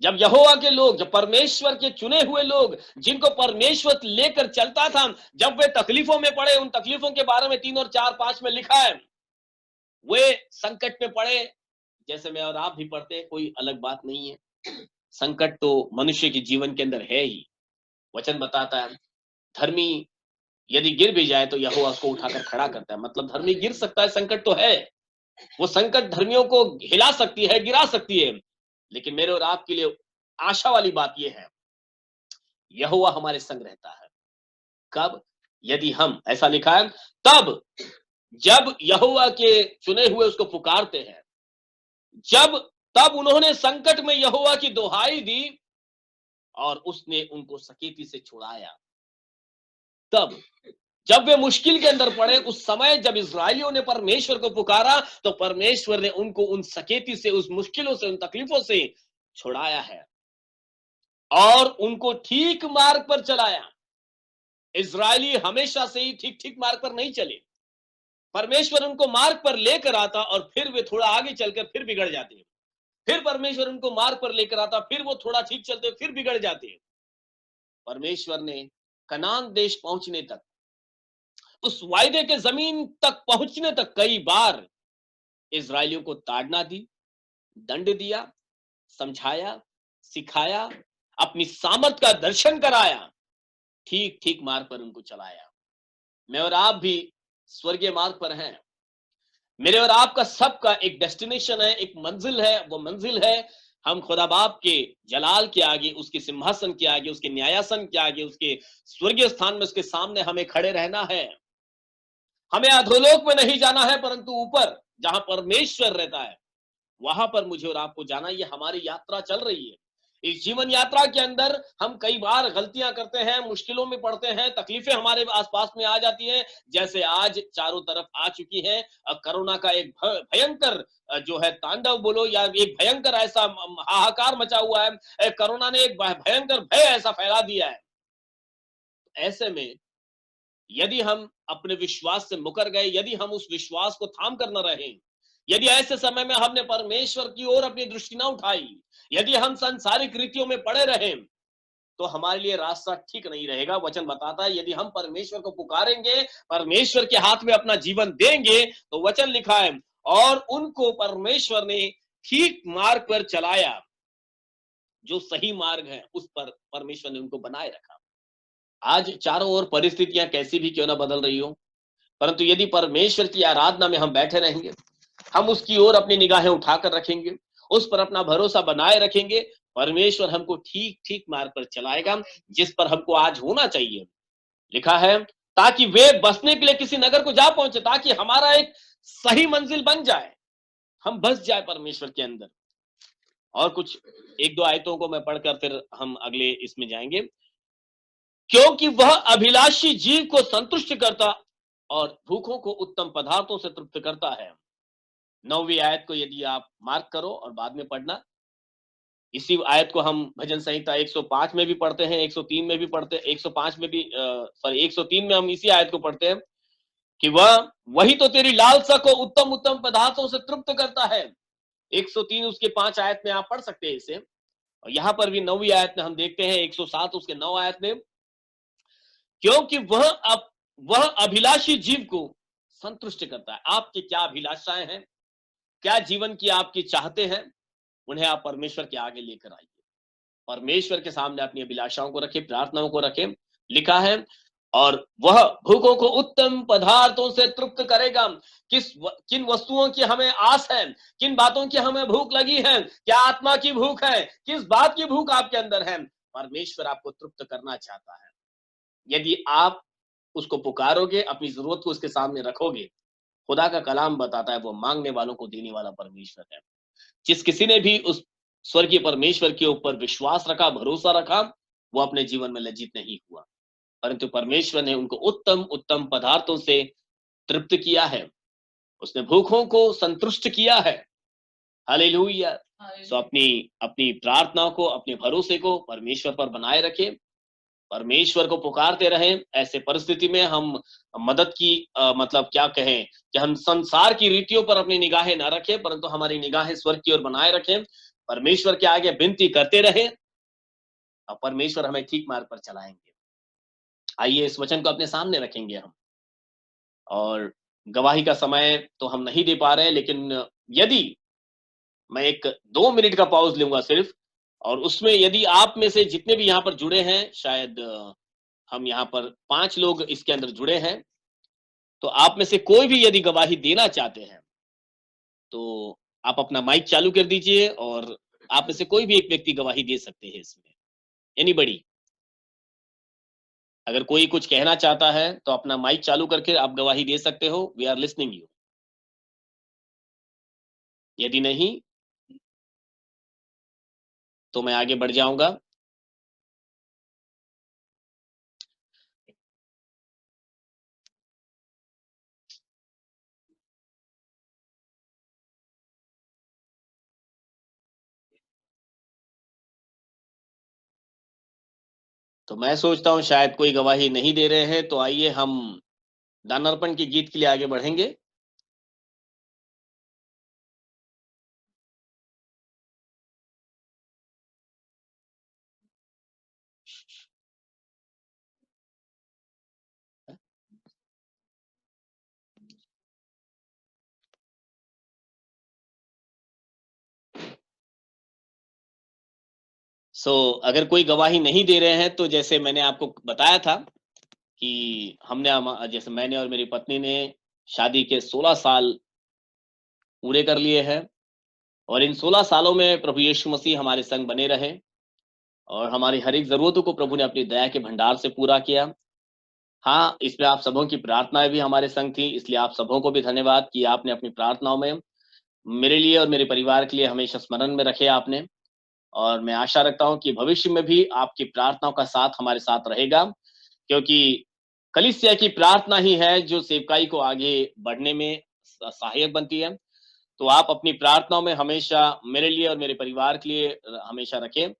जब यहोवा के लोग, जब परमेश्वर के चुने हुए लोग, जिनको परमेश्वर लेकर चलता था, जब वे तकलीफों में पड़े, उन तकलीफों के बारे में 3 और 4, 5 में लिखा है, वे संकट में पड़े, जैसे मैं और आप भी पढ़ते हैं, कोई अलग बात नहीं है। संकट तो मनुष्य के जीवन के अंदर है ही। वचन बताता है, धर्मी यदि गिर भी जाए तो यहोवा उसको उठाकर खड़ा करता है। मतलब धर्मी गिर सकता है, संकट तो है, वो संकट धर्मियों को हिला सकती है, गिरा सकती है, लेकिन मेरे और आपके लिए आशा वाली बात यह है, यहोवा हमारे संग रहता है। कब? यदि हम, ऐसा लिखा है, तब जब यहोवा के चुने हुए उसको पुकारते हैं, तब उन्होंने संकट में यहोवा की दुहाई दी और उसने उनको सकेती से छुड़ाया। तब जब वे मुश्किल के अंदर पड़े, उस समय जब इस्राएलियों ने परमेश्वर को पुकारा, तो परमेश्वर ने उनको उन सकेती से, उस मुश्किलों से, उन तकलीफों से छुड़ाया है और उनको ठीक मार्ग पर चलाया। इस्राएली हमेशा से ही ठीक मार्ग पर नहीं चले। परमेश्वर उनको मार्ग पर लेकर आता और फिर वे थोड़ा आगे चलकर फिर बिगड़ जाते। फिर परमेश्वर उनको मार्ग पर लेकर आता, फिर वो थोड़ा ठीक चलते, फिर बिगड़ जाते। परमेश्वर ने कनान देश पहुंचने तक, उस वायदे के जमीन तक पहुंचने तक कई बार इस्राएलियों को ताड़ना दी, दंड दिया, समझाया, सिखाया, अपनी सामर्थ का दर्शन कराया, ठीक मार्ग पर उनको चलाया। मैं और आप भी स्वर्गीय मार्ग पर हैं। मेरे और आपका सबका एक डेस्टिनेशन है, एक मंजिल है। वो मंजिल है, हम खुदा बाप के जलाल के आगे, उसके सिंहासन के आगे, उसके न्यायासन के आगे, उसके स्वर्गीय स्थान में, उसके सामने हमें खड़े रहना है। हमें अधोलोक में नहीं जाना है, परंतु ऊपर जहां परमेश्वर रहता है, वहां पर मुझे और आपको जाना। ये हमारी यात्रा चल रही है। इस जीवन यात्रा के अंदर हम कई बार गलतियां करते हैं, मुश्किलों में पड़ते हैं, तकलीफें हमारे आसपास में आ जाती हैं, जैसे आज चारों तरफ आ चुकी है। कोरोना का एक भयंकर जो है तांडव बोलो, या एक भयंकर ऐसा हाहाकार मचा हुआ है। कोरोना ने एक भयंकर भय ऐसा फैला दिया है। ऐसे में यदि हम अपने विश्वास से मुकर गए, यदि हम उस विश्वास को थाम कर न रहे, यदि ऐसे समय में हमने परमेश्वर की ओर अपनी दृष्टि न उठाई, यदि हम सांसारिक रीतियों में पड़े रहे, तो हमारे लिए रास्ता ठीक नहीं रहेगा। वचन बताता है, यदि हम परमेश्वर को पुकारेंगे, परमेश्वर के हाथ में अपना जीवन देंगे, तो वचन लिखा है, और उनको परमेश्वर ने ठीक मार्ग पर चलाया। जो सही मार्ग है, उस पर परमेश्वर ने उनको बनाए रखा। आज चारों ओर परिस्थितियां कैसी भी क्यों ना बदल रही हो, परंतु यदि परमेश्वर की आराधना में हम बैठे रहेंगे, हम उसकी ओर अपनी निगाहें उठाकर रखेंगे, उस पर अपना भरोसा बनाए रखेंगे, परमेश्वर हमको ठीक मार्ग पर चलाएगा, जिस पर हमको आज होना चाहिए। लिखा है, ताकि वे बसने के लिए किसी नगर को जा पहुंचे, ताकि हमारा एक सही मंजिल बन जाए, हम बस जाए परमेश्वर के अंदर। और कुछ 1-2 आयतों को मैं पढ़कर फिर हम अगले इसमें जाएंगे। क्योंकि वह अभिलाषी जीव को संतुष्ट करता और भूखों को उत्तम पदार्थों से तृप्त करता है। 9वीं आयत को यदि आप मार्क करो और बाद में पढ़ना। इसी आयत को हम भजन संहिता 105 में भी पढ़ते हैं, 103 में भी पढ़ते हैं, 105 में भी 103 में हम इसी आयत को पढ़ते हैं कि वही तो तेरी लालसा को उत्तम पदार्थों से तृप्त करता है। 103 उसके 5 आयत में आप पढ़ सकते हैं इसे। और यहां पर भी 9वीं आयत में हम देखते हैं 107 उसके 9 आयत में, क्योंकि वह अभिलाषी जीव को संतुष्ट करता है। आपकी क्या अभिलाषाएं हैं, क्या जीवन की आपकी चाहते हैं, उन्हें आप परमेश्वर के आगे लेकर आइए, परमेश्वर के सामने अपनी अभिलाषाओं को रखें, प्रार्थनाओं को रखें। लिखा है, और वह भूखों को उत्तम पदार्थों से तृप्त करेगा। किन वस्तुओं की हमें आस है, किन बातों की हमें भूख लगी है, क्या आत्मा की भूख है, किस बात की भूख आपके अंदर है, परमेश्वर आपको तृप्त करना चाहता है। यदि आप उसको पुकारोगे, अपनी जरूरत को उसके सामने रखोगे, खुदा का कलाम बताता है वो मांगने वालों को देने वाला परमेश्वर है। जिस किसी ने भी उस स्वर्गीय परमेश्वर के ऊपर विश्वास रखा, भरोसा रखा, वो अपने जीवन में लज्जित नहीं हुआ, परंतु परमेश्वर ने उनको उत्तम पदार्थों से तृप्त किया है। उसने भूखों को संतुष्ट किया है। हालेलुया। सो अपनी प्रार्थना को, अपने भरोसे को परमेश्वर पर बनाए रखें, परमेश्वर को पुकारते रहें। ऐसे परिस्थिति में हम मदद की मतलब क्या कहें कि हम संसार की रीतियों पर अपनी निगाहें ना रखें, परंतु हमारी निगाहें स्वर्ग की ओर बनाए रखें। परमेश्वर के आगे विनती करते रहे और परमेश्वर हमें ठीक मार्ग पर चलाएंगे। आइए इस वचन को अपने सामने रखेंगे हम, और गवाही का समय तो हम नहीं दे पा रहे, लेकिन यदि मैं एक 2 मिनट का पॉज लूंगा सिर्फ, और उसमें यदि आप में से जितने भी यहाँ पर जुड़े हैं, शायद हम यहाँ पर 5 लोग इसके अंदर जुड़े हैं, तो आप में से कोई भी यदि गवाही देना चाहते हैं तो आप अपना माइक चालू कर दीजिए, और आप में से कोई भी एक व्यक्ति गवाही दे सकते हैं इसमें। एनीबडी, अगर कोई कुछ कहना चाहता है तो अपना माइक चालू करके आप गवाही दे सकते हो। We are listening you. यदि नहीं तो मैं आगे बढ़ जाऊंगा। तो मैं सोचता हूं शायद कोई गवाही नहीं दे रहे हैं, तो आइए हम दान अर्पण के गीत के लिए आगे बढ़ेंगे। अगर कोई गवाही नहीं दे रहे हैं, तो जैसे मैंने आपको बताया था कि जैसे मैंने और मेरी पत्नी ने शादी के 16 साल पूरे कर लिए हैं, और इन 16 सालों में प्रभु यीशु मसीह हमारे संग बने रहे, और हमारी हर एक जरूरतों को प्रभु ने अपनी दया के भंडार से पूरा किया। हाँ, इसमें आप सबों की प्रार्थनाएं भी हमारे संग थी, इसलिए आप सबों को भी धन्यवाद कि आपने अपनी प्रार्थनाओं में मेरे लिए और मेरे परिवार के लिए हमेशा स्मरण में रखे आपने। और मैं आशा रखता हूं कि भविष्य में भी आपकी प्रार्थनाओं का साथ हमारे साथ रहेगा, क्योंकि कलीसिया की प्रार्थना ही है जो सेवकाई को आगे बढ़ने में सहायक बनती है। तो आप अपनी प्रार्थनाओं में हमेशा मेरे लिए और मेरे परिवार के लिए हमेशा रखें,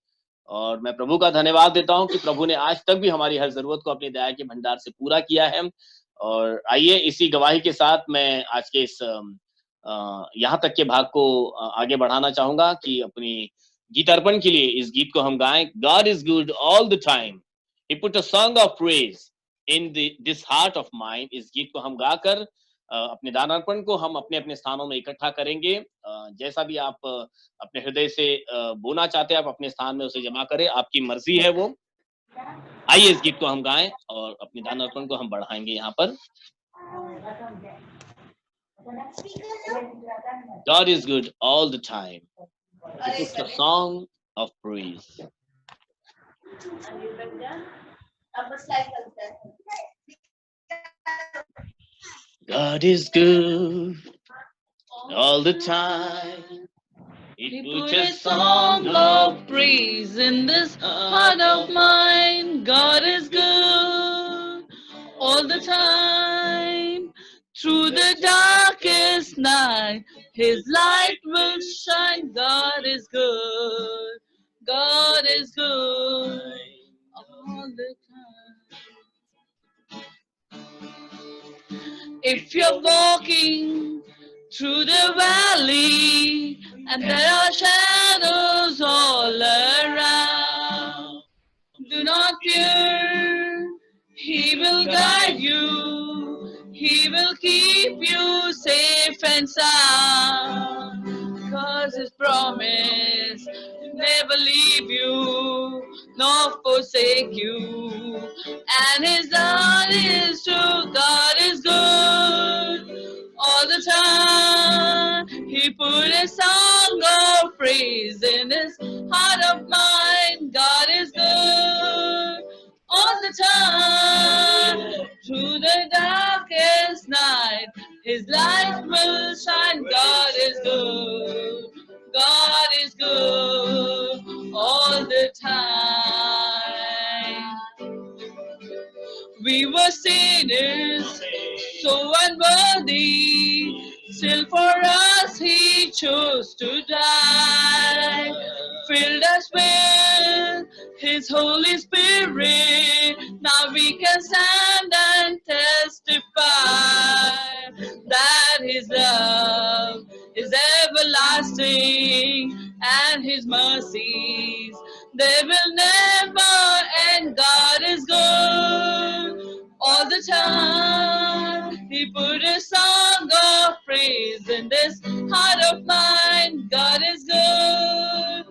और मैं प्रभु का धन्यवाद देता हूं कि प्रभु ने आज तक भी हमारी हर जरूरत को अपनी दया के भंडार से पूरा किया है। और आइए इसी गवाही के साथ मैं आज के इस यहाँ तक के भाग को आगे बढ़ाना चाहूंगा कि अपनी गीत अर्पण के लिए इस गीत को हम गाएं। God is good all the time. He put a song of praise in this heart of mine. इस गीत को हम गाकर अपने दान अर्पण को हम अपने अपने स्थानों में इकट्ठा करेंगे। जैसा भी आप अपने हृदय से बोलना चाहते हैं, आप अपने स्थान में उसे जमा करें, आपकी मर्जी है वो। आइए इस गीत को हम गाएं और अपने दान अर्पण को हम बढ़ाएंगे यहाँ पर। God is good all the time. It's a song of praise. God is good all the time. He put a song of praise in this heart of mine. God is good all the time. Through the darkest night, His light will shine. God is good. God is good all the time. If you're walking through the valley and there are shadows all around, do not fear. He will guide you. He will keep you safe and sound. 'Cause His promise to never leave you nor forsake you. And His love is true. God is good all the time. He put a song of praise in His heart of mine. God is good all the time. Through the darkest night, His light will shine. God is good. God is good all the time. We were sinners, so unworthy. Still for us He chose to die. Filled us with His Holy Spirit. Now we can stand and testify that His love is everlasting and His mercies, they will never end. God is good all the time. He put a song of praise in this heart of mine. God is good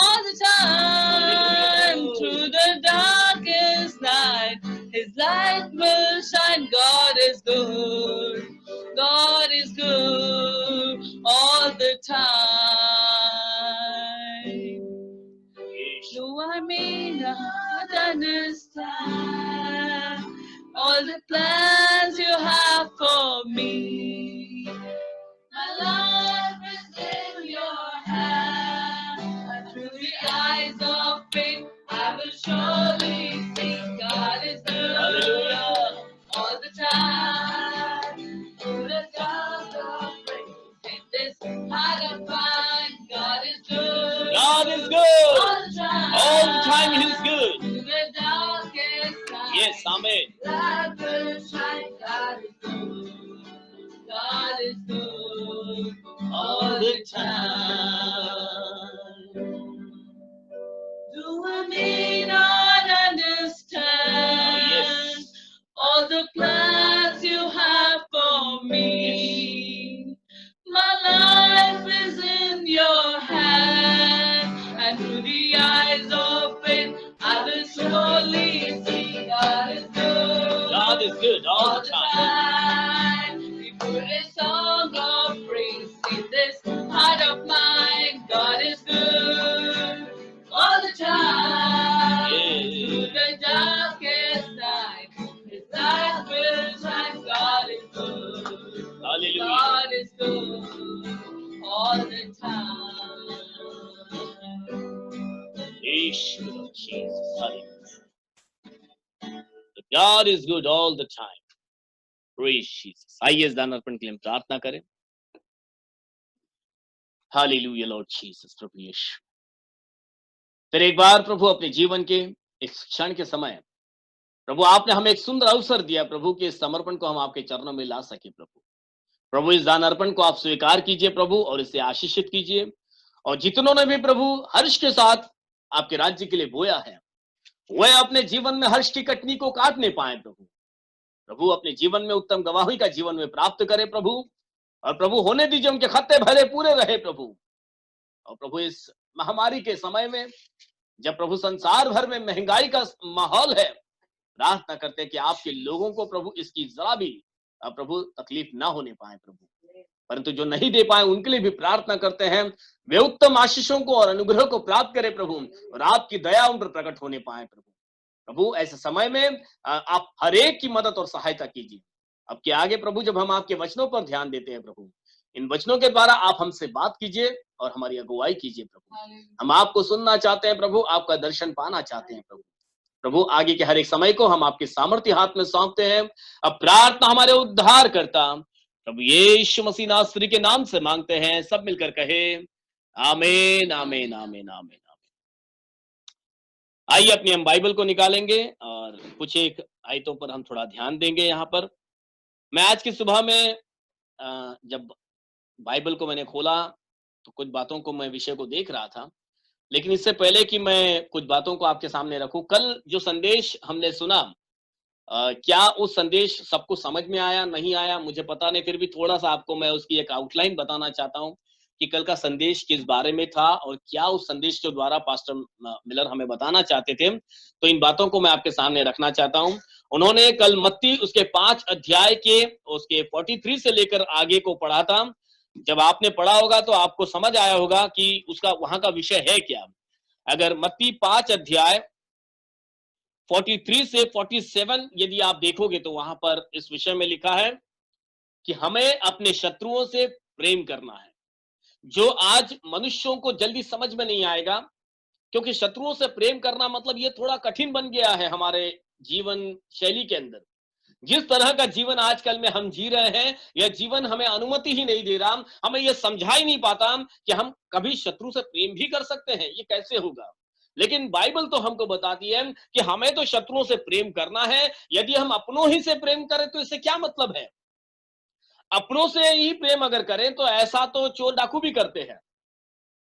all the time. Through the darkest night, His light will shine. God is good. God is good all the time. Though I may not understand all the plans You have for me, my life is in Your hand, and through the eyes of faith I will surely see God is good. Hallelujah. All the time. Through the dark of faith, in this heart of mine, God is good. God is good. All the time. All the time He is good. Through the darkest night. Yes, amen. Light will shine. God is good. God is good all the time. Though I may not understand Yes. all the plans You have for me, my life is in Your hand, and through the eyes of faith I will surely see God is good. God is good all the time. We put a song of praise in this heart of mine. God is good all the time. Through the darkest night, His light will shine. God is good. Hallelujah. God is good all the time. Yeshua, Jesus. Hallelujah. God is good all the time. Praise Jesus. आइए इस दान अर्पण के लिए हम प्रार्थना करें. Hallelujah Lord Jesus. प्रभु यीशु, फिर एक बार प्रभु अपने जीवन के इस क्षण के समय प्रभु आपने हमें एक सुंदर अवसर दिया प्रभु के इस समर्पण को हम आपके चरणों में ला सके. प्रभु इस दान अर्पण को आप स्वीकार कीजिए प्रभु, और इसे आशीषित कीजिए. और जितनों ने भी प्रभु हर्ष के साथ आपके राज्य के लिए बोया है, वह अपने जीवन में हर्ष की कटनी को काटने पाए प्रभु अपने जीवन में उत्तम गवाही का जीवन में प्राप्त करे प्रभु. और प्रभु होने दीजिए उनके खत्ते भले पूरे रहे प्रभु. और प्रभु इस महामारी के समय में जब प्रभु संसार भर में महंगाई का माहौल है, प्रार्थना करते हैं कि आपके लोगों को प्रभु इसकी जरा भी प्रभु तकलीफ ना होने पाए प्रभु. परंतु जो नहीं दे पाए उनके लिए भी प्रार्थना करते हैं, वे उत्तम आशीषों को और अनुग्रह को प्राप्त करें प्रभु, और आपकी दया उन पर प्रकट होने पाए प्रभु. प्रभु ऐसे समय में आप हर एक की मदद और सहायता कीजिए. अब के आगे प्रभु जब हम आपके वचनों पर ध्यान देते हैं प्रभु, इन वचनों के द्वारा आप हमसे बात कीजिए और हमारी अगुवाई कीजिए प्रभु. हम आपको सुनना चाहते हैं प्रभु, आपका दर्शन पाना चाहते हैं प्रभु. प्रभु आगे के हर एक समय को हम आपके सामर्थ्य हाथ में सौंपते हैं. अब प्रार्थना हमारे उद्धार करता प्रभु यीशु मसीह नासरी के नाम से मांगते हैं. सब मिलकर कहे आमीन आमीन आमीन आमीन. आइए अपनी हम बाइबल को निकालेंगे और कुछ एक आयतों पर हम थोड़ा ध्यान देंगे. यहाँ पर मैं आज की सुबह में जब बाइबल को मैंने खोला तो कुछ बातों को मैं विषय को देख रहा था, लेकिन इससे पहले कि मैं कुछ बातों को आपके सामने रखूं, कल जो संदेश हमने सुना, क्या उस संदेश सबको समझ में आया नहीं आया मुझे पता नहीं, फिर भी थोड़ा सा आपको मैं उसकी एक आउटलाइन बताना चाहता हूं कि कल का संदेश किस बारे में था और क्या उस संदेश के द्वारा पास्टर मिलर हमें बताना चाहते थे. तो इन बातों को मैं आपके सामने रखना चाहता हूं. उन्होंने कल मत्ती उसके 5 अध्याय के उसके 43 से लेकर आगे को पढ़ा था. जब आपने पढ़ा होगा तो आपको समझ आया होगा कि उसका वहां का विषय है क्या. अगर मत्ती 5 अध्याय 43 से 47 यदि आप देखोगे तो वहां पर इस विषय में लिखा है कि हमें अपने शत्रुओं से प्रेम करना है, जो आज मनुष्यों को जल्दी समझ में नहीं आएगा, क्योंकि शत्रुओं से प्रेम करना मतलब ये थोड़ा कठिन बन गया है हमारे जीवन शैली के अंदर. जिस तरह का जीवन आजकल में हम जी रहे हैं, यह जीवन हमें अनुमति ही नहीं दे रहा. हमें यह समझा ही नहीं पाता कि हम कभी शत्रु से प्रेम भी कर सकते हैं. ये कैसे होगा? लेकिन बाइबल तो हमको बताती है कि हमें तो शत्रुओं से प्रेम करना है. यदि हम अपनों ही से प्रेम करें तो इससे क्या मतलब है? अपनों से ही प्रेम अगर करें तो ऐसा तो चोर डाकू भी करते हैं.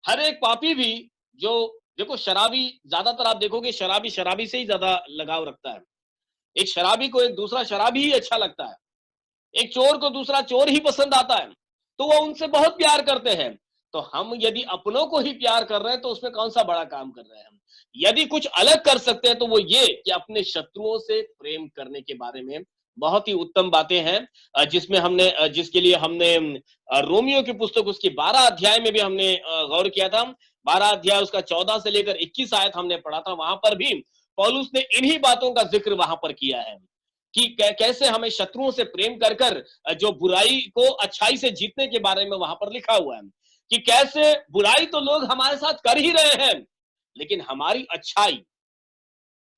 हर एक पापी भी जो, देखो शराबी, ज्यादातर आप देखोगे शराबी से ही ज्यादा लगाव रखता है। एक शराबी को एक दूसरा शराबी ही अच्छा लगता है, एक चोर को दूसरा चोर ही पसंद आता है, तो वो उनसे बहुत प्यार करते हैं। तो हम यदि अपनों को ही प्यार कर रहे हैं तो उसमें कौन सा बड़ा काम कर रहे हैं हम। यदि कुछ अलग कर सकते हैं तो वो ये कि अपने शत्रुओं से प्रेम करने के बारे में बहुत ही उत्तम बातें हैं, जिसमें हमने जिसके लिए हमने रोमियो की पुस्तक उसकी 12 अध्याय में भी हमने गौर किया था। 12 अध्याय उसका 14 से लेकर 21 आयत हमने पढ़ा था। वहां पर भी पौलुस ने इन्हीं बातों का जिक्र वहां पर किया है कि कैसे हमें शत्रुओं से प्रेम कर कर जो बुराई को अच्छाई से जीतने के बारे में वहां पर लिखा हुआ है कि कैसे बुराई तो लोग हमारे साथ कर ही रहे हैं, लेकिन हमारी अच्छाई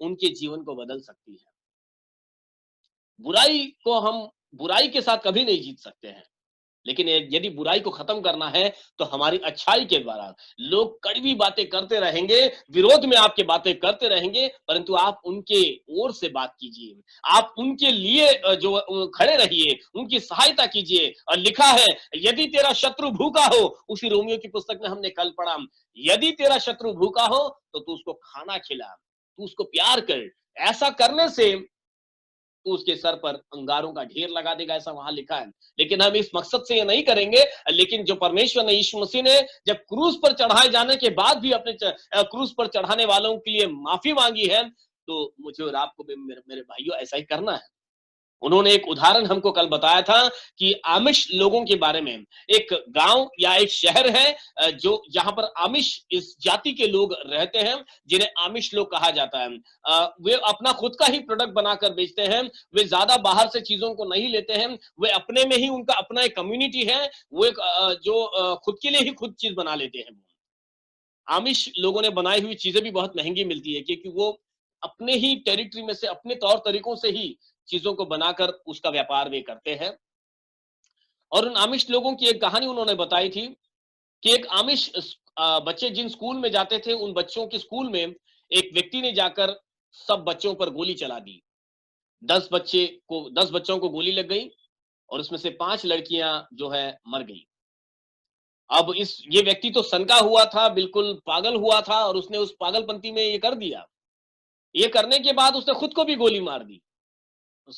उनके जीवन को बदल सकती है। बुराई के साथ कभी नहीं जीत सकते हैं, लेकिन यदि बुराई को खत्म करना है तो हमारी अच्छाई के द्वारा। लोग कड़वी बातें करते रहेंगे, विरोध में आपके बातें करते रहेंगे, परंतु आप उनके ओर से बात कीजिए, आप उनके लिए जो खड़े रहिए, उनकी सहायता कीजिए। और लिखा है यदि तेरा शत्रु भूखा हो, उसी रोमियो की पुस्तक में हमने कल पढ़ा, यदि तेरा शत्रु भूखा हो तो तू उसको खाना खिला, तू उसको प्यार कर। ऐसा करने से तो उसके सर पर अंगारों का ढेर लगा देगा, ऐसा वहां लिखा है। लेकिन हम इस मकसद से ये नहीं करेंगे, लेकिन जो परमेश्वर ने, यीशु मसीह ने जब क्रूस पर चढ़ाए जाने के बाद भी अपने क्रूस पर चढ़ाने वालों के लिए माफी मांगी है, तो मुझे और आपको भी मेरे भाइयों ऐसा ही करना है। उन्होंने एक उदाहरण हमको कल बताया था कि आमिश लोगों के बारे में। एक गांव या एक शहर है जो जहां पर आमिश इस जाति के लोग रहते हैं, जिन्हें आमिश लोग कहा जाता है। वे अपना खुद का ही प्रोडक्ट बनाकर बेचते हैं, वे ज्यादा बाहर से चीजों को नहीं लेते हैं, वे अपने में ही उनका अपना एक कम्युनिटी है, वो एक जो खुद के लिए ही खुद चीज बना लेते हैं। आमिश लोगों ने बनाई हुई चीजें भी बहुत महंगी मिलती है, क्योंकि वो अपने ही टेरिटरी में से अपने तौर तरीकों से ही चीजों को बनाकर उसका व्यापार वे करते हैं। और उन आमिश लोगों की एक कहानी उन्होंने बताई थी कि एक आमिश बच्चे जिन स्कूल में जाते थे, उन बच्चों के स्कूल में एक व्यक्ति ने जाकर सब बच्चों पर गोली चला दी। 10 बच्चों को गोली लग गई और उसमें से 5 लड़कियां जो है मर गई। अब ये व्यक्ति तो सनका हुआ था, बिल्कुल पागल हुआ था, और उसने उस पागलपंती में ये कर दिया। ये करने के बाद उसने खुद को भी गोली मार दी, उस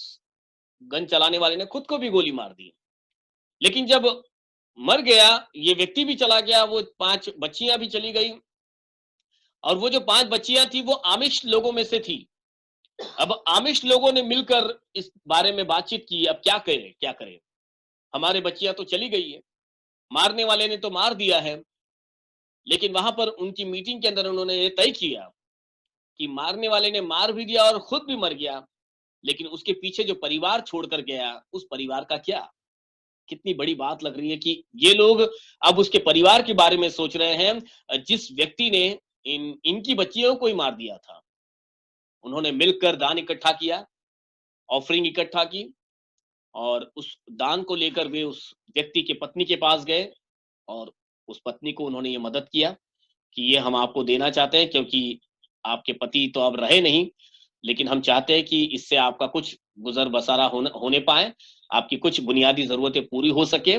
गन चलाने वाले ने खुद को भी गोली मार दी। लेकिन जब मर गया, ये व्यक्ति भी चला गया, वो 5 बच्चियां भी चली गई, और वो जो 5 बच्चियां थी वो आमिश लोगों में से थी। अब आमिश लोगों ने मिलकर इस बारे में बातचीत की, अब क्या करें, हमारे बच्चियां तो चली गई है, मारने वाले ने तो मार दिया है। लेकिन वहां पर उनकी मीटिंग के अंदर उन्होंने ये तय किया कि मारने वाले ने मार भी दिया और खुद भी मर गया, लेकिन उसके पीछे जो परिवार छोड़कर गया, उस परिवार का क्या। कितनी बड़ी बात लग रही है कि ये लोग अब उसके परिवार के बारे में सोच रहे हैं जिस व्यक्ति ने इनकी बच्चियों को ही मार दिया था। उन्होंने मिलकर दान इकट्ठा किया, ऑफरिंग इकट्ठा की, और उस दान को लेकर वे उस व्यक्ति के पत्नी के पास गए और उस पत्नी को उन्होंने ये मदद किया कि ये हम आपको देना चाहते हैं, क्योंकि आपके पति तो अब रहे नहीं, लेकिन हम चाहते हैं कि इससे आपका कुछ गुजर बसारा होने पाए, आपकी कुछ बुनियादी जरूरतें पूरी हो सके।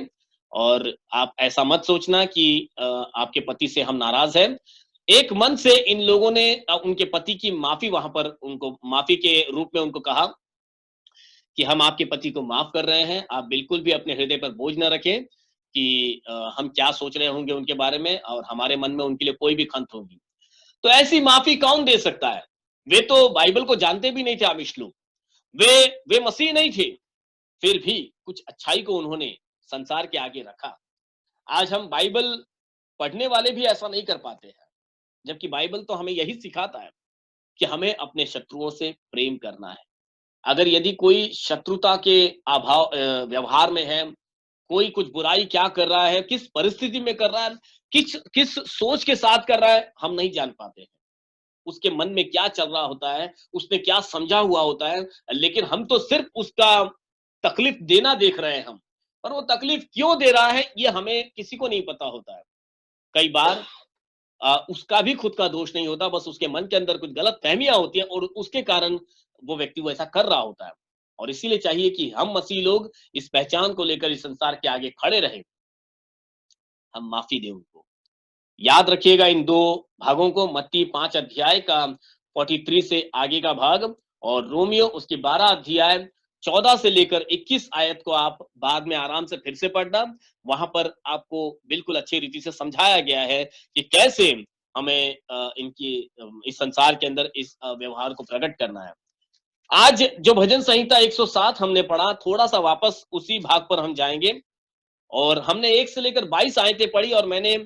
और आप ऐसा मत सोचना कि आपके पति से हम नाराज हैं। एक मन से इन लोगों ने उनके पति की माफी, वहां पर उनको माफी के रूप में उनको कहा कि हम आपके पति को माफ कर रहे हैं, आप बिल्कुल भी अपने हृदय पर बोझ न रखें कि हम क्या सोच रहे होंगे उनके बारे में, और हमारे मन में उनके लिए कोई भी खंत होगी। तो ऐसी माफी कौन दे सकता है। वे तो बाइबल को जानते भी नहीं थे आमिश लोग, वे मसीह नहीं थे, फिर भी कुछ अच्छाई को उन्होंने संसार के आगे रखा। आज हम बाइबल पढ़ने वाले भी ऐसा नहीं कर पाते हैं, जबकि बाइबल तो हमें यही सिखाता है कि हमें अपने शत्रुओं से प्रेम करना है। अगर यदि कोई शत्रुता के व्यवहार में है, कोई कुछ बुराई क्या कर रहा है, किस परिस्थिति में कर रहा है, किस सोच के साथ कर रहा है, हम नहीं जान पाते हैं। उसके मन में क्या चल रहा होता है, उसने क्या समझा हुआ होता है, लेकिन हम तो सिर्फ उसका तकलीफ देना देख रहे हैं हम, पर वो तकलीफ क्यों दे रहा है ये हमें किसी को नहीं पता होता है। कई बार उसका भी खुद का दोष नहीं होता, बस उसके मन के अंदर कुछ गलत फहमियां होती है और उसके कारण वो व्यक्ति वो ऐसा कर रहा होता है। और इसीलिए चाहिए कि हम मसीह लोग इस पहचान को लेकर इस संसार के आगे खड़े रहें, हम माफी दें उनको, याद रखिएगा इन दो भागों को, मत्ती 5 अध्याय का 43 से आगे का भाग और रोमियो उसके 12 अध्याय 14 से लेकर 21 आयत को आप बाद में आराम से फिर से पढ़ना। वहां पर आपको बिल्कुल अच्छी रीति से समझाया गया है कि कैसे हमें इनकी इस संसार के अंदर इस व्यवहार को प्रकट करना है। आज जो भजन संहिता 107 हमने पढ़ा, थोड़ा सा वापस उसी भाग पर हम जाएंगे और हमने 1 से लेकर 22 आयतें पढ़ी और मैंने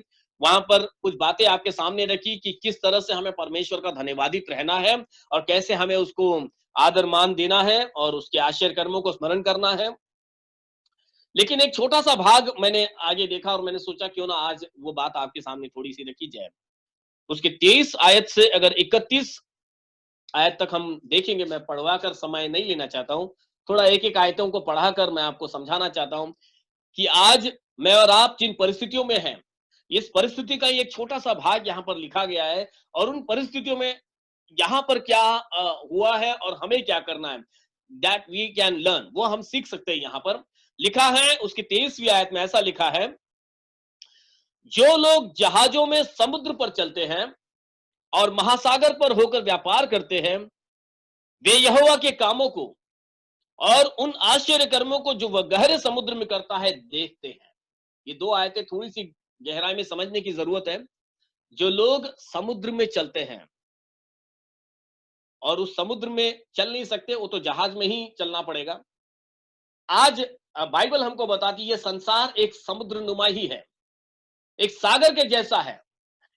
वहां पर कुछ बातें आपके सामने रखी कि किस तरह से हमें परमेश्वर का धन्यवादित रहना है और कैसे हमें उसको आदर मान देना है और उसके आश्चर्य कर्मों को स्मरण करना है। लेकिन एक छोटा सा भाग मैंने आगे देखा और मैंने सोचा क्यों ना आज वो बात आपके सामने थोड़ी सी रखी जाए। उसके 23 आयत से अगर 31 आयत तक हम देखेंगे, मैं पढ़वा कर समय नहीं लेना चाहता हूं, थोड़ा एक एक आयतों को पढ़ाकर मैं आपको समझाना चाहता हूं कि आज मैं और आप जिन परिस्थितियों में हैं, इस परिस्थिति का एक छोटा सा भाग यहाँ पर लिखा गया है और उन परिस्थितियों में यहाँ पर क्या हुआ है और हमें क्या करना है, दैट वी कैन लर्न, वो हम सीख सकते हैं। यहाँ पर लिखा है उसकी 23वीं आयत में ऐसा लिखा है, जो लोग जहाजों में समुद्र पर चलते हैं और महासागर पर होकर व्यापार करते हैं, वे यहोवा के कामों को और उन आश्चर्य कर्मों को जो वह गहरे समुद्र में करता है देखते हैं। ये दो आयतें थोड़ी सी गहराई में समझने की जरूरत है। जो लोग समुद्र में चलते हैं और उस समुद्र में चल नहीं सकते, वो तो जहाज में ही चलना पड़ेगा। आज बाइबल हमको बताती है संसार एक समुद्र नुमा ही है, एक सागर के जैसा है।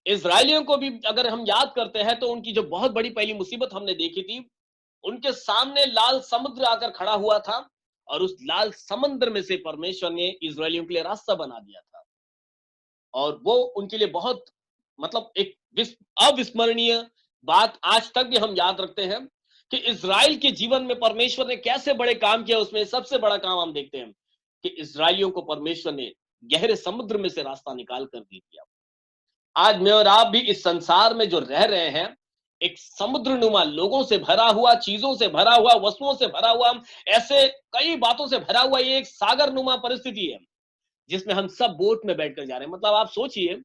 इजरायलियों को भी अगर हम याद करते हैं तो उनकी जो बहुत बड़ी पहली मुसीबत हमने देखी थी, उनके सामने लाल समुद्र आकर खड़ा हुआ था और उस लाल समुद्र में से परमेश्वर ने इजरायलियों के लिए रास्ता बना दिया था और वो उनके लिए बहुत मतलब एक अविस्मरणीय बात आज तक भी हम याद रखते हैं कि इजराइल के जीवन में परमेश्वर ने कैसे बड़े काम किया। उसमें सबसे बड़ा काम हम देखते हैं कि इजराइलियों को परमेश्वर ने गहरे समुद्र में से रास्ता निकाल कर दे दिया। आज मैं और आप भी इस संसार में जो रह रहे हैं, एक समुद्र नुमा, लोगों से भरा हुआ, चीजों से भरा हुआ, वस्तुओं से भरा हुआ, ऐसे कई बातों से भरा हुआ ये एक सागर नुमा परिस्थिति है जिसमें हम सब बोट में बैठकर जा रहे हैं। मतलब आप सोचिए,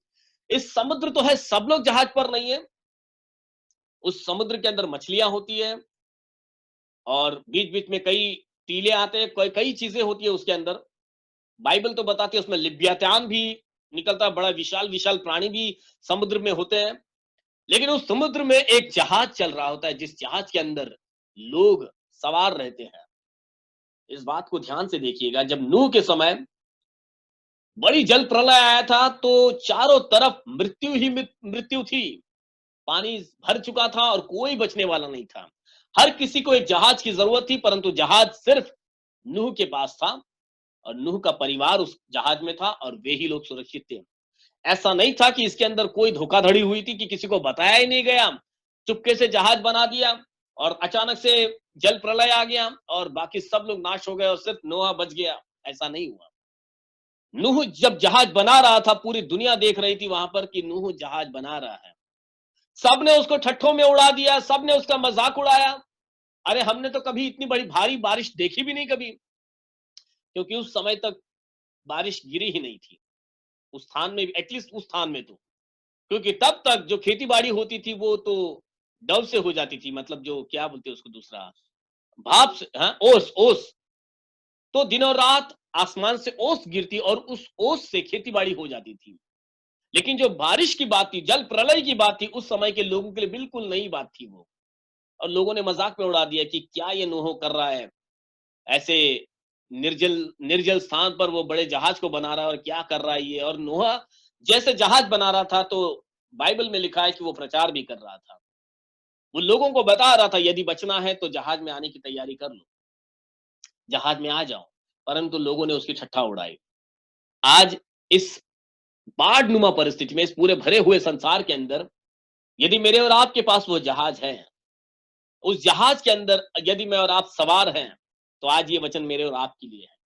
इस समुद्र तो है, सब लोग जहाज पर नहीं है। उस समुद्र के अंदर मछलियां होती है और बीच बीच में कई टीले आते हैं, कई चीजें होती है उसके अंदर। बाइबल तो बताती है उसमें लिब्यातान भी निकलता है, बड़ा विशाल विशाल प्राणी भी समुद्र में होते हैं। लेकिन उस समुद्र में एक जहाज चल रहा होता है जिस जहाज के अंदर लोग सवार रहते हैं। इस बात को ध्यान से देखिएगा, जब नूह के समय बड़ी जल प्रलय आया था तो चारों तरफ मृत्यु ही मृत्यु थी, पानी भर चुका था और कोई बचने वाला नहीं था। हर किसी को एक जहाज की जरूरत थी, परंतु जहाज सिर्फ नूह के पास था और नूह का परिवार उस जहाज में था और वे ही लोग सुरक्षित थे। ऐसा नहीं था कि इसके अंदर कोई धोखाधड़ी हुई थी कि किसी को बताया ही नहीं गया, चुपके से जहाज बना दिया और अचानक से जल प्रलय आ गया और बाकी सब लोग नाश हो गए और सिर्फ नोहा बच गया। ऐसा नहीं हुआ। नूह जब जहाज बना रहा था, पूरी दुनिया देख रही थी वहां पर कि नूह जहाज बना रहा है। सबने उसको ठट्ठों में उड़ा दिया, सबने उसका मजाक उड़ाया। अरे हमने तो कभी इतनी बड़ी भारी बारिश देखी भी नहीं कभी, क्योंकि उस समय तक बारिश गिरी ही नहीं थी उस स्थान में, एटलीस्ट उस स्थान में तो, क्योंकि तब तक जो खेती बाड़ी होती थी वो तो डव से हो जाती थी, मतलब जो क्या बोलते हैं उसको दूसरा, भाप से, हाँ, ओस। तो दिन और रात आसमान से ओस गिरती और उस ओस से खेती बाड़ी हो जाती थी। लेकिन जो बारिश की बात थी, जल प्रलय की बात थी, उस समय के लोगों के लिए बिल्कुल नई बात थी वो। और लोगों ने मजाक में उड़ा दिया कि क्या ये नूह कर रहा है, ऐसे निर्जल स्थान पर वो बड़े जहाज को बना रहा है और क्या कर रहा है ये। और नूह जैसे जहाज बना रहा था तो बाइबल में लिखा है कि वो प्रचार भी कर रहा था, वो लोगों को बता रहा था यदि बचना है तो जहाज में आने की तैयारी कर लो, जहाज में आ जाओ। परंतु लोगों ने उसकी ठट्ठा उड़ाई। आज इस बाढ़नुमा परिस्थिति में, इस पूरे भरे हुए संसार के अंदर, यदि मेरे और आपके पास वो जहाज है, उस जहाज के अंदर यदि मैं और आप सवार हैं, तो आज ये वचन मेरे और आपके लिए है।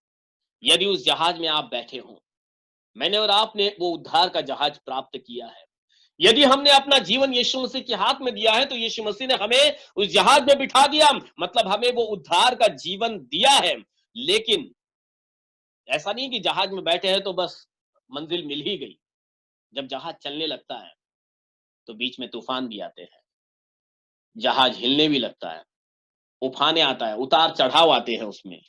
यदि उस जहाज में आप बैठे हो, मैंने और आपने वो उद्धार का जहाज प्राप्त किया है, यदि हमने अपना जीवन यीशु मसीह के हाथ में दिया है, तो यीशु मसीह ने हमें उस जहाज में बिठा दिया, मतलब हमें वो उद्धार का जीवन दिया है। लेकिन ऐसा नहीं कि जहाज में बैठे हैं तो बस मंजिल मिल ही गई। जब जहाज चलने लगता है तो बीच में तूफान भी आते हैं, जहाज हिलने भी लगता है, उफाने आता है, उतार चढ़ाव आते हैं उसमें।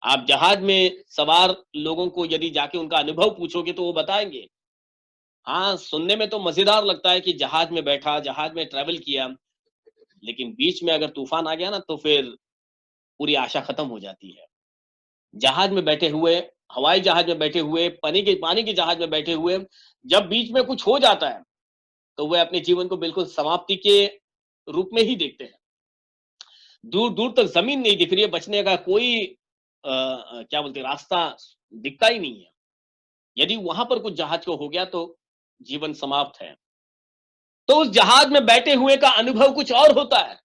आप जहाज में सवार लोगों को यदि जाके उनका अनुभव पूछोगे तो वो बताएंगे, हाँ सुनने में तो मजेदार लगता है कि जहाज में बैठा, जहाज में ट्रेवल किया, लेकिन बीच में अगर तूफान आ गया ना तो फिर पूरी आशा खत्म हो जाती है। जहाज में बैठे हुए, हवाई जहाज में बैठे हुए, पानी के जहाज में बैठे हुए, जब बीच में कुछ हो जाता है तो वे अपने जीवन को बिल्कुल समाप्ति के रूप में ही देखते हैं। दूर दूर तक जमीन नहीं दिख रही है, बचने का कोई क्या बोलते हैं, रास्ता दिखता ही नहीं है। यदि वहां पर कुछ जहाज को हो गया तो जीवन समाप्त है। तो उस जहाज में बैठे हुए का अनुभव कुछ और होता है।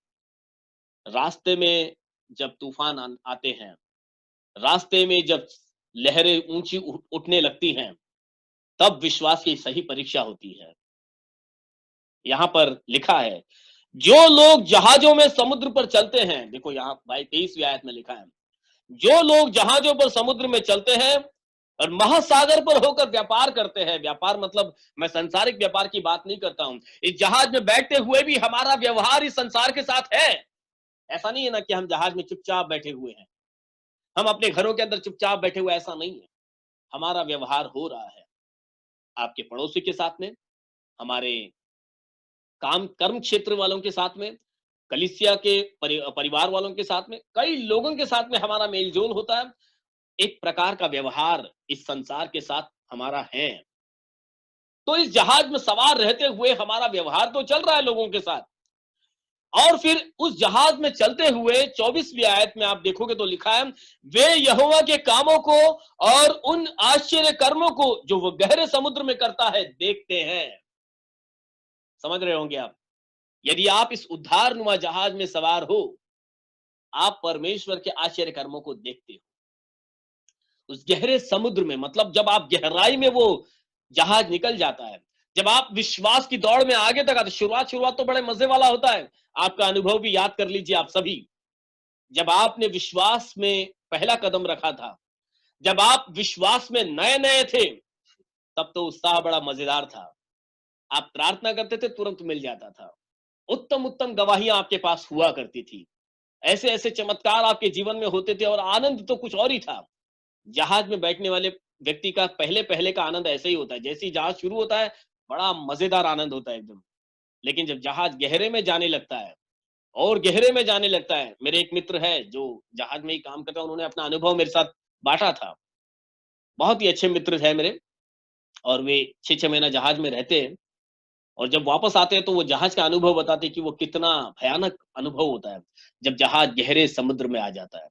रास्ते में जब तूफान आते हैं, रास्ते में जब लहरें ऊंची उठने लगती हैं, तब विश्वास की सही परीक्षा होती है। यहां पर लिखा है, जो लोग जहाजों में समुद्र पर चलते हैं, देखो यहां 23वीं आयत में लिखा है, जो लोग जहाजों पर समुद्र में चलते हैं और महासागर पर होकर व्यापार करते हैं। व्यापार मतलब मैं सांसारिक व्यापार की बात नहीं करता हूं। इस जहाज में बैठते हुए भी हमारा व्यवहार इस संसार के साथ है। ऐसा नहीं है ना कि हम जहाज में चुपचाप बैठे हुए हैं, हम अपने घरों के अंदर चुपचाप बैठे हुए, ऐसा नहीं है। हमारा व्यवहार हो रहा है आपके पड़ोसी के साथ में, हमारे काम कर्म क्षेत्र वालों के साथ में, कलीसिया के परिवार वालों के साथ में, कई लोगों के साथ में हमारा मेलजोल होता है। एक प्रकार का व्यवहार इस संसार के साथ हमारा है। तो इस जहाज में सवार रहते हुए हमारा व्यवहार तो चल रहा है लोगों के साथ, और फिर उस जहाज में चलते हुए 24वीं आयत में आप देखोगे तो लिखा है, वे यहोवा के कामों को और उन आश्चर्य कर्मों को जो वो गहरे समुद्र में करता है देखते हैं। समझ रहे होंगे आप, यदि आप इस उद्धारनुमा जहाज में सवार हो, आप परमेश्वर के आश्चर्य कर्मों को देखते हो उस गहरे समुद्र में। मतलब जब आप गहराई में, वो जहाज निकल जाता है, जब आप विश्वास की दौड़ में आगे तक आते, शुरुआत तो बड़े मजे वाला होता है। आपका अनुभव भी याद कर लीजिए आप सभी, जब आपने विश्वास में पहला कदम रखा था, जब आप विश्वास में नए नए थे, तब तो उत्साह बड़ा मजेदार था। आप प्रार्थना करते थे, तुरंत मिल जाता था। उत्तम उत्तम गवाहियां आपके पास हुआ करती थी, ऐसे ऐसे चमत्कार आपके जीवन में होते थे, और आनंद तो कुछ और ही था। जहाज में बैठने वाले व्यक्ति का पहले पहले का आनंद ऐसे ही होता है, जैसे ही जहाज शुरू होता है बड़ा मजेदार आनंद होता है एकदम। लेकिन जब जहाज गहरे में जाने लगता है और गहरे में जाने लगता है, मेरे एक मित्र है जो जहाज में ही काम करता है, उन्होंने अपना अनुभव मेरे साथ बांटा था। बहुत ही अच्छे मित्र है मेरे, और वे 6-6 महीना जहाज में रहते हैं, और जब वापस आते हैं तो वो जहाज का अनुभव बताते हैं कि वो कितना भयानक अनुभव होता है जब जहाज गहरे समुद्र में आ जाता है।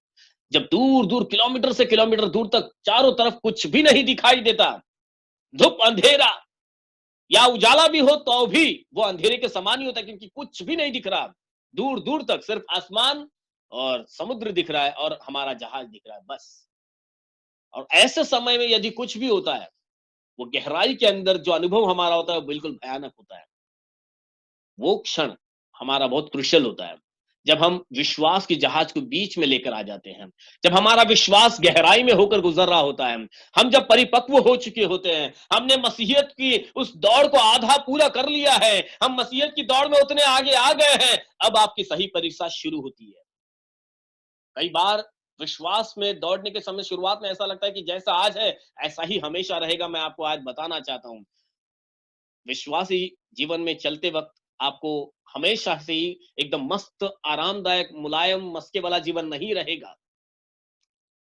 जब दूर दूर किलोमीटर से किलोमीटर दूर तक चारों तरफ कुछ भी नहीं दिखाई देता, धूप अंधेरा या उजाला भी हो तो भी वो अंधेरे के समान ही होता है, क्योंकि कुछ भी नहीं दिख रहा। दूर दूर तक सिर्फ आसमान और समुद्र दिख रहा है और हमारा जहाज दिख रहा है, बस। और ऐसे समय में यदि कुछ भी होता है, वो गहराई के अंदर जो अनुभव हमारा होता है वो बिल्कुल भयानक होता है। वो क्षण हमारा बहुत क्रुशियल होता है, जब हम विश्वास की जहाज को बीच में लेकर आ जाते हैं, जब हमारा विश्वास गहराई में होकर गुजर रहा होता है, हम जब परिपक्व हो चुके होते हैं, हमने मसीहत की उस दौड़ को आधा पूरा कर लिया है, हम मसीहत की दौड़ में उतने आगे आ गए हैं, अब आपकी सही परीक्षा शुरू होती है। कई बार विश्वास में दौड़ने के समय शुरुआत में ऐसा लगता है कि जैसा आज है ऐसा ही हमेशा रहेगा। मैं आपको आज बताना चाहता हूं, विश्वासी जीवन में चलते वक्त आपको हमेशा से ही एकदम मस्त, आरामदायक, मुलायम, मस्के वाला जीवन नहीं रहेगा।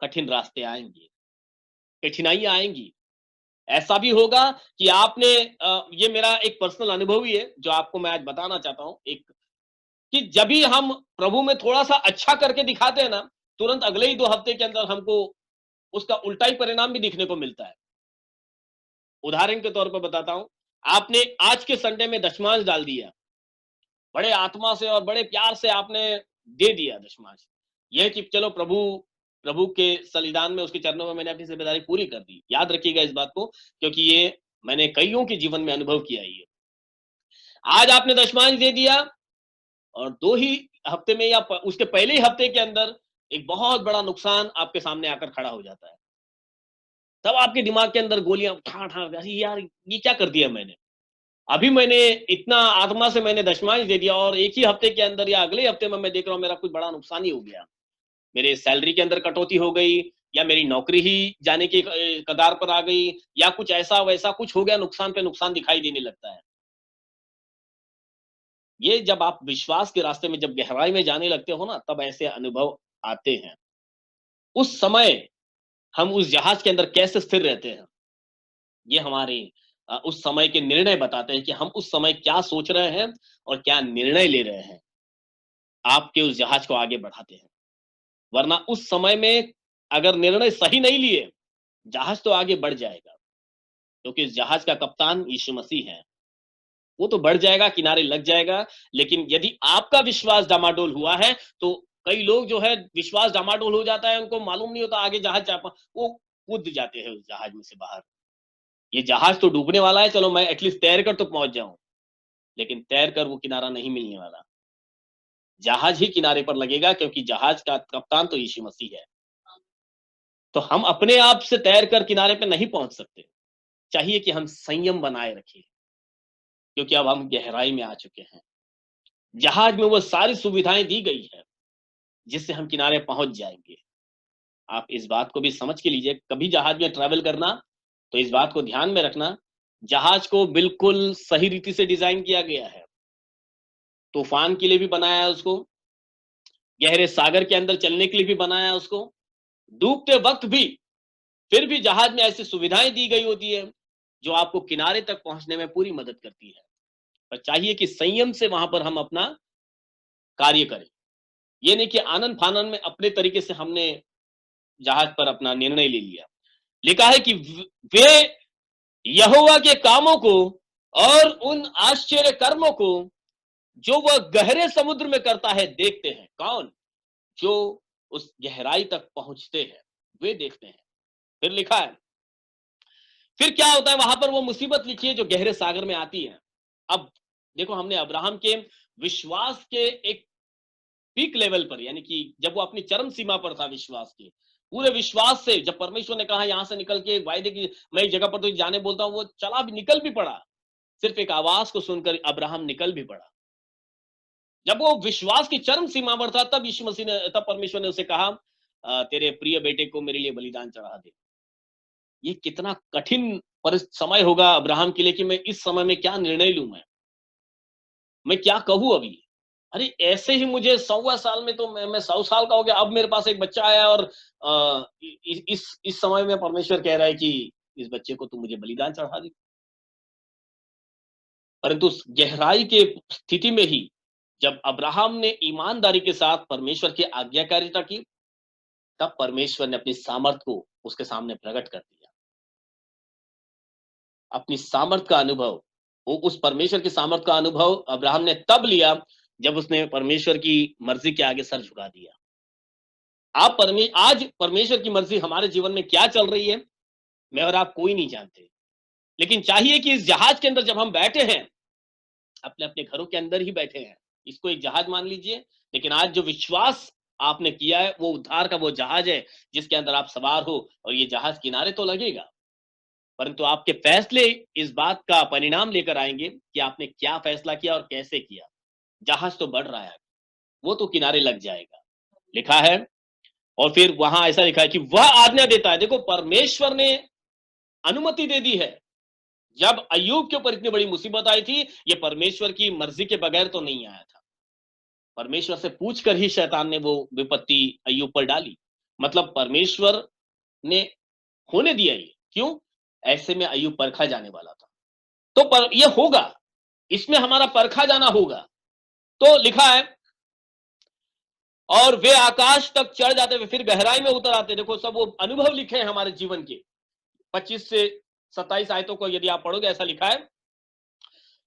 कठिन रास्ते आएंगे, कठिनाइयां आएंगी। ऐसा भी होगा कि आपने ये मेरा एक पर्सनल अनुभव ही है जो आपको मैं आज बताना चाहता हूं, एक कि जब भी हम प्रभु में थोड़ा सा अच्छा करके दिखाते हैं ना, तुरंत अगले ही 2 हफ्ते के अंदर हमको उसका उल्टा ही परिणाम भी दिखने को मिलता है। उदाहरण के तौर पर बताता हूं, आपने आज के संडे में दशमांश डाल दिया, बड़े आत्मा से और बड़े प्यार से आपने दे दिया दशमांश, यह कि चलो प्रभु के बलिदान में, उसके चरणों में मैंने अपनी जिम्मेदारी पूरी कर दी। याद रखिएगा इस बात को, क्योंकि ये मैंने कईयों के जीवन में अनुभव किया है। आज आपने दशमांश दे दिया और 2 ही हफ्ते में या उसके पहले ही हफ्ते के अंदर एक बहुत बड़ा नुकसान आपके सामने आकर खड़ा हो जाता है। तब आपके दिमाग के अंदर गोलियां ठा ठा, अरे यार ये क्या कर दिया मैंने, अभी मैंने इतना आत्मा से मैंने दशमांश दे दिया और एक ही हफ्ते के अंदर या अगले हफ्ते में मैं देख रहा हूं मेरा कुछ बड़ा नुकसान ही हो गया, मेरे सैलरी के अंदर कटौती हो गई, या मेरी नौकरी ही जाने की कगार पर आ गई, या कुछ ऐसा वैसा कुछ हो गया, नुकसान पे नुकसान दिखाई देने लगता है। ये जब आप विश्वास के रास्ते में जब गहराई में जाने लगते हो ना, तब ऐसे अनुभव आते हैं। उस समय हम उस जहाज के अंदर कैसे स्थिर रहते हैं, ये हमारे उस समय के निर्णय बताते हैं कि हम उस समय क्या सोच रहे हैं और क्या निर्णय ले रहे हैं, आपके उस जहाज को आगे बढ़ाते हैं। वरना उस समय में अगर निर्णय सही नहीं लिए, जहाज तो आगे बढ़ जाएगा, क्योंकि इस जहाज का कप्तान यीशु मसीह है। वो तो बढ़ जाएगा, किनारे लग जाएगा, लेकिन यदि आपका विश्वास डामाडोल हुआ है, तो कई लोग जो है विश्वास डामाडोल हो जाता है, उनको मालूम नहीं होता आगे जहाज चापा, वो कूद जाते हैं उस जहाज में से बाहर। ये जहाज तो डूबने वाला है, चलो मैं एटलीस्ट तैर कर तो पहुंच जाऊं, लेकिन तैर कर वो किनारा नहीं मिलने वाला, जहाज ही किनारे पर लगेगा, क्योंकि जहाज का कप्तान तो यीशु मसीह है। तो हम अपने आप से तैर कर किनारे पे नहीं पहुंच सकते, चाहिए कि हम संयम बनाए रखें, क्योंकि अब हम गहराई में आ चुके हैं। जहाज में वो सारी सुविधाएं दी गई है जिससे हम किनारे पहुंच जाएंगे। आप इस बात को भी समझ के लीजिए, कभी जहाज में ट्रैवल करना तो इस बात को ध्यान में रखना, जहाज को बिल्कुल सही रीति से डिजाइन किया गया है, तूफान के लिए भी बनाया है उसको, गहरे सागर के अंदर चलने के लिए भी बनाया है उसको, डूबते वक्त भी फिर भी जहाज में ऐसी सुविधाएं दी गई होती है जो आपको किनारे तक पहुंचने में पूरी मदद करती है। पर चाहिए कि संयम से वहां पर हम अपना कार्य करें, ये नहीं कि आनंद फानन में अपने तरीके से हमने जहाज पर अपना निर्णय ले लिया। लिखा है कि वे यहोवा के कामों को और उन आश्चर्य कर्मों को जो वह गहरे समुद्र में करता है देखते हैं। कौन? जो उस गहराई तक पहुंचते हैं वे देखते हैं। फिर लिखा है, फिर क्या होता है वहां पर, वो मुसीबत लिखी है जो गहरे सागर में आती है। अब देखो, हमने अब्राहम के विश्वास के एक पीक लेवल पर, यानी कि जब वो अपनी चरम सीमा पर था विश्वास के, पूरे विश्वास से जब परमेश्वर ने कहा यहां से निकल के वायदे की मैं एक जगह पर तो जाने बोलता हूं, वो चला भी, निकल भी पड़ा, सिर्फ एक आवाज को सुनकर अब्राहम निकल भी पड़ा। जब वो विश्वास की चरम सीमा पर था, तब यीशु मसीह ने, तब परमेश्वर ने उसे कहा तेरे प्रिय बेटे को मेरे लिए बलिदान चढ़ा दे। ये कितना कठिन समय होगा अब्राहम के लिए कि मैं इस समय में क्या निर्णय लूं, मैं क्या कहूं अभी। अरे ऐसे ही मुझे 100 साल में तो मैं 100 साल का हो गया, अब मेरे पास एक बच्चा आया और इस समय में परमेश्वर कह रहा है कि इस बच्चे को तू मुझे बलिदान चढ़ा दे। परंतु उस गहराई के स्थिति में ही जब अब्राहम ने ईमानदारी के साथ परमेश्वर की आज्ञाकारिता की, तब परमेश्वर ने अपनी सामर्थ को उसके सामने प्रकट कर दिया। अपनी सामर्थ का अनुभव, वो उस परमेश्वर की सामर्थ का अनुभव अब्राहम ने तब लिया जब उसने परमेश्वर की मर्जी के आगे सर झुका दिया। आज परमेश्वर की मर्जी हमारे जीवन में क्या चल रही है, मैं और आप कोई नहीं जानते, लेकिन चाहिए कि इस जहाज के अंदर जब हम बैठे हैं, अपने अपने घरों के अंदर ही बैठे हैं, इसको एक जहाज मान लीजिए, लेकिन आज जो विश्वास आपने किया है वो उद्धार का वो जहाज है जिसके अंदर आप सवार हो, और ये जहाज किनारे तो लगेगा, परंतु आपके फैसले इस बात का परिणाम लेकर आएंगे कि आपने क्या फैसला किया और कैसे किया। जहाज तो बढ़ रहा है, वो तो किनारे लग जाएगा। लिखा है, और फिर वहां ऐसा लिखा है कि वह आज्ञा देता है। देखो, परमेश्वर ने अनुमति दे दी है। जब अय्यूब के ऊपर इतनी बड़ी मुसीबत आई थी, ये परमेश्वर की मर्जी के बगैर तो नहीं आया था, परमेश्वर से पूछकर ही शैतान ने वो विपत्ति अय्यूब पर डाली। मतलब परमेश्वर ने होने दिया ये, क्यों? ऐसे में अय्यूब परखा जाने वाला था, तो ये होगा, इसमें हमारा परखा जाना होगा। तो लिखा है, और वे आकाश तक चढ़ जाते वे फिर गहराई में उतर आते। देखो, सब वो अनुभव लिखे हैं हमारे जीवन के। 25 से 27 आयतों को यदि आप पढ़ोगे, ऐसा लिखा है,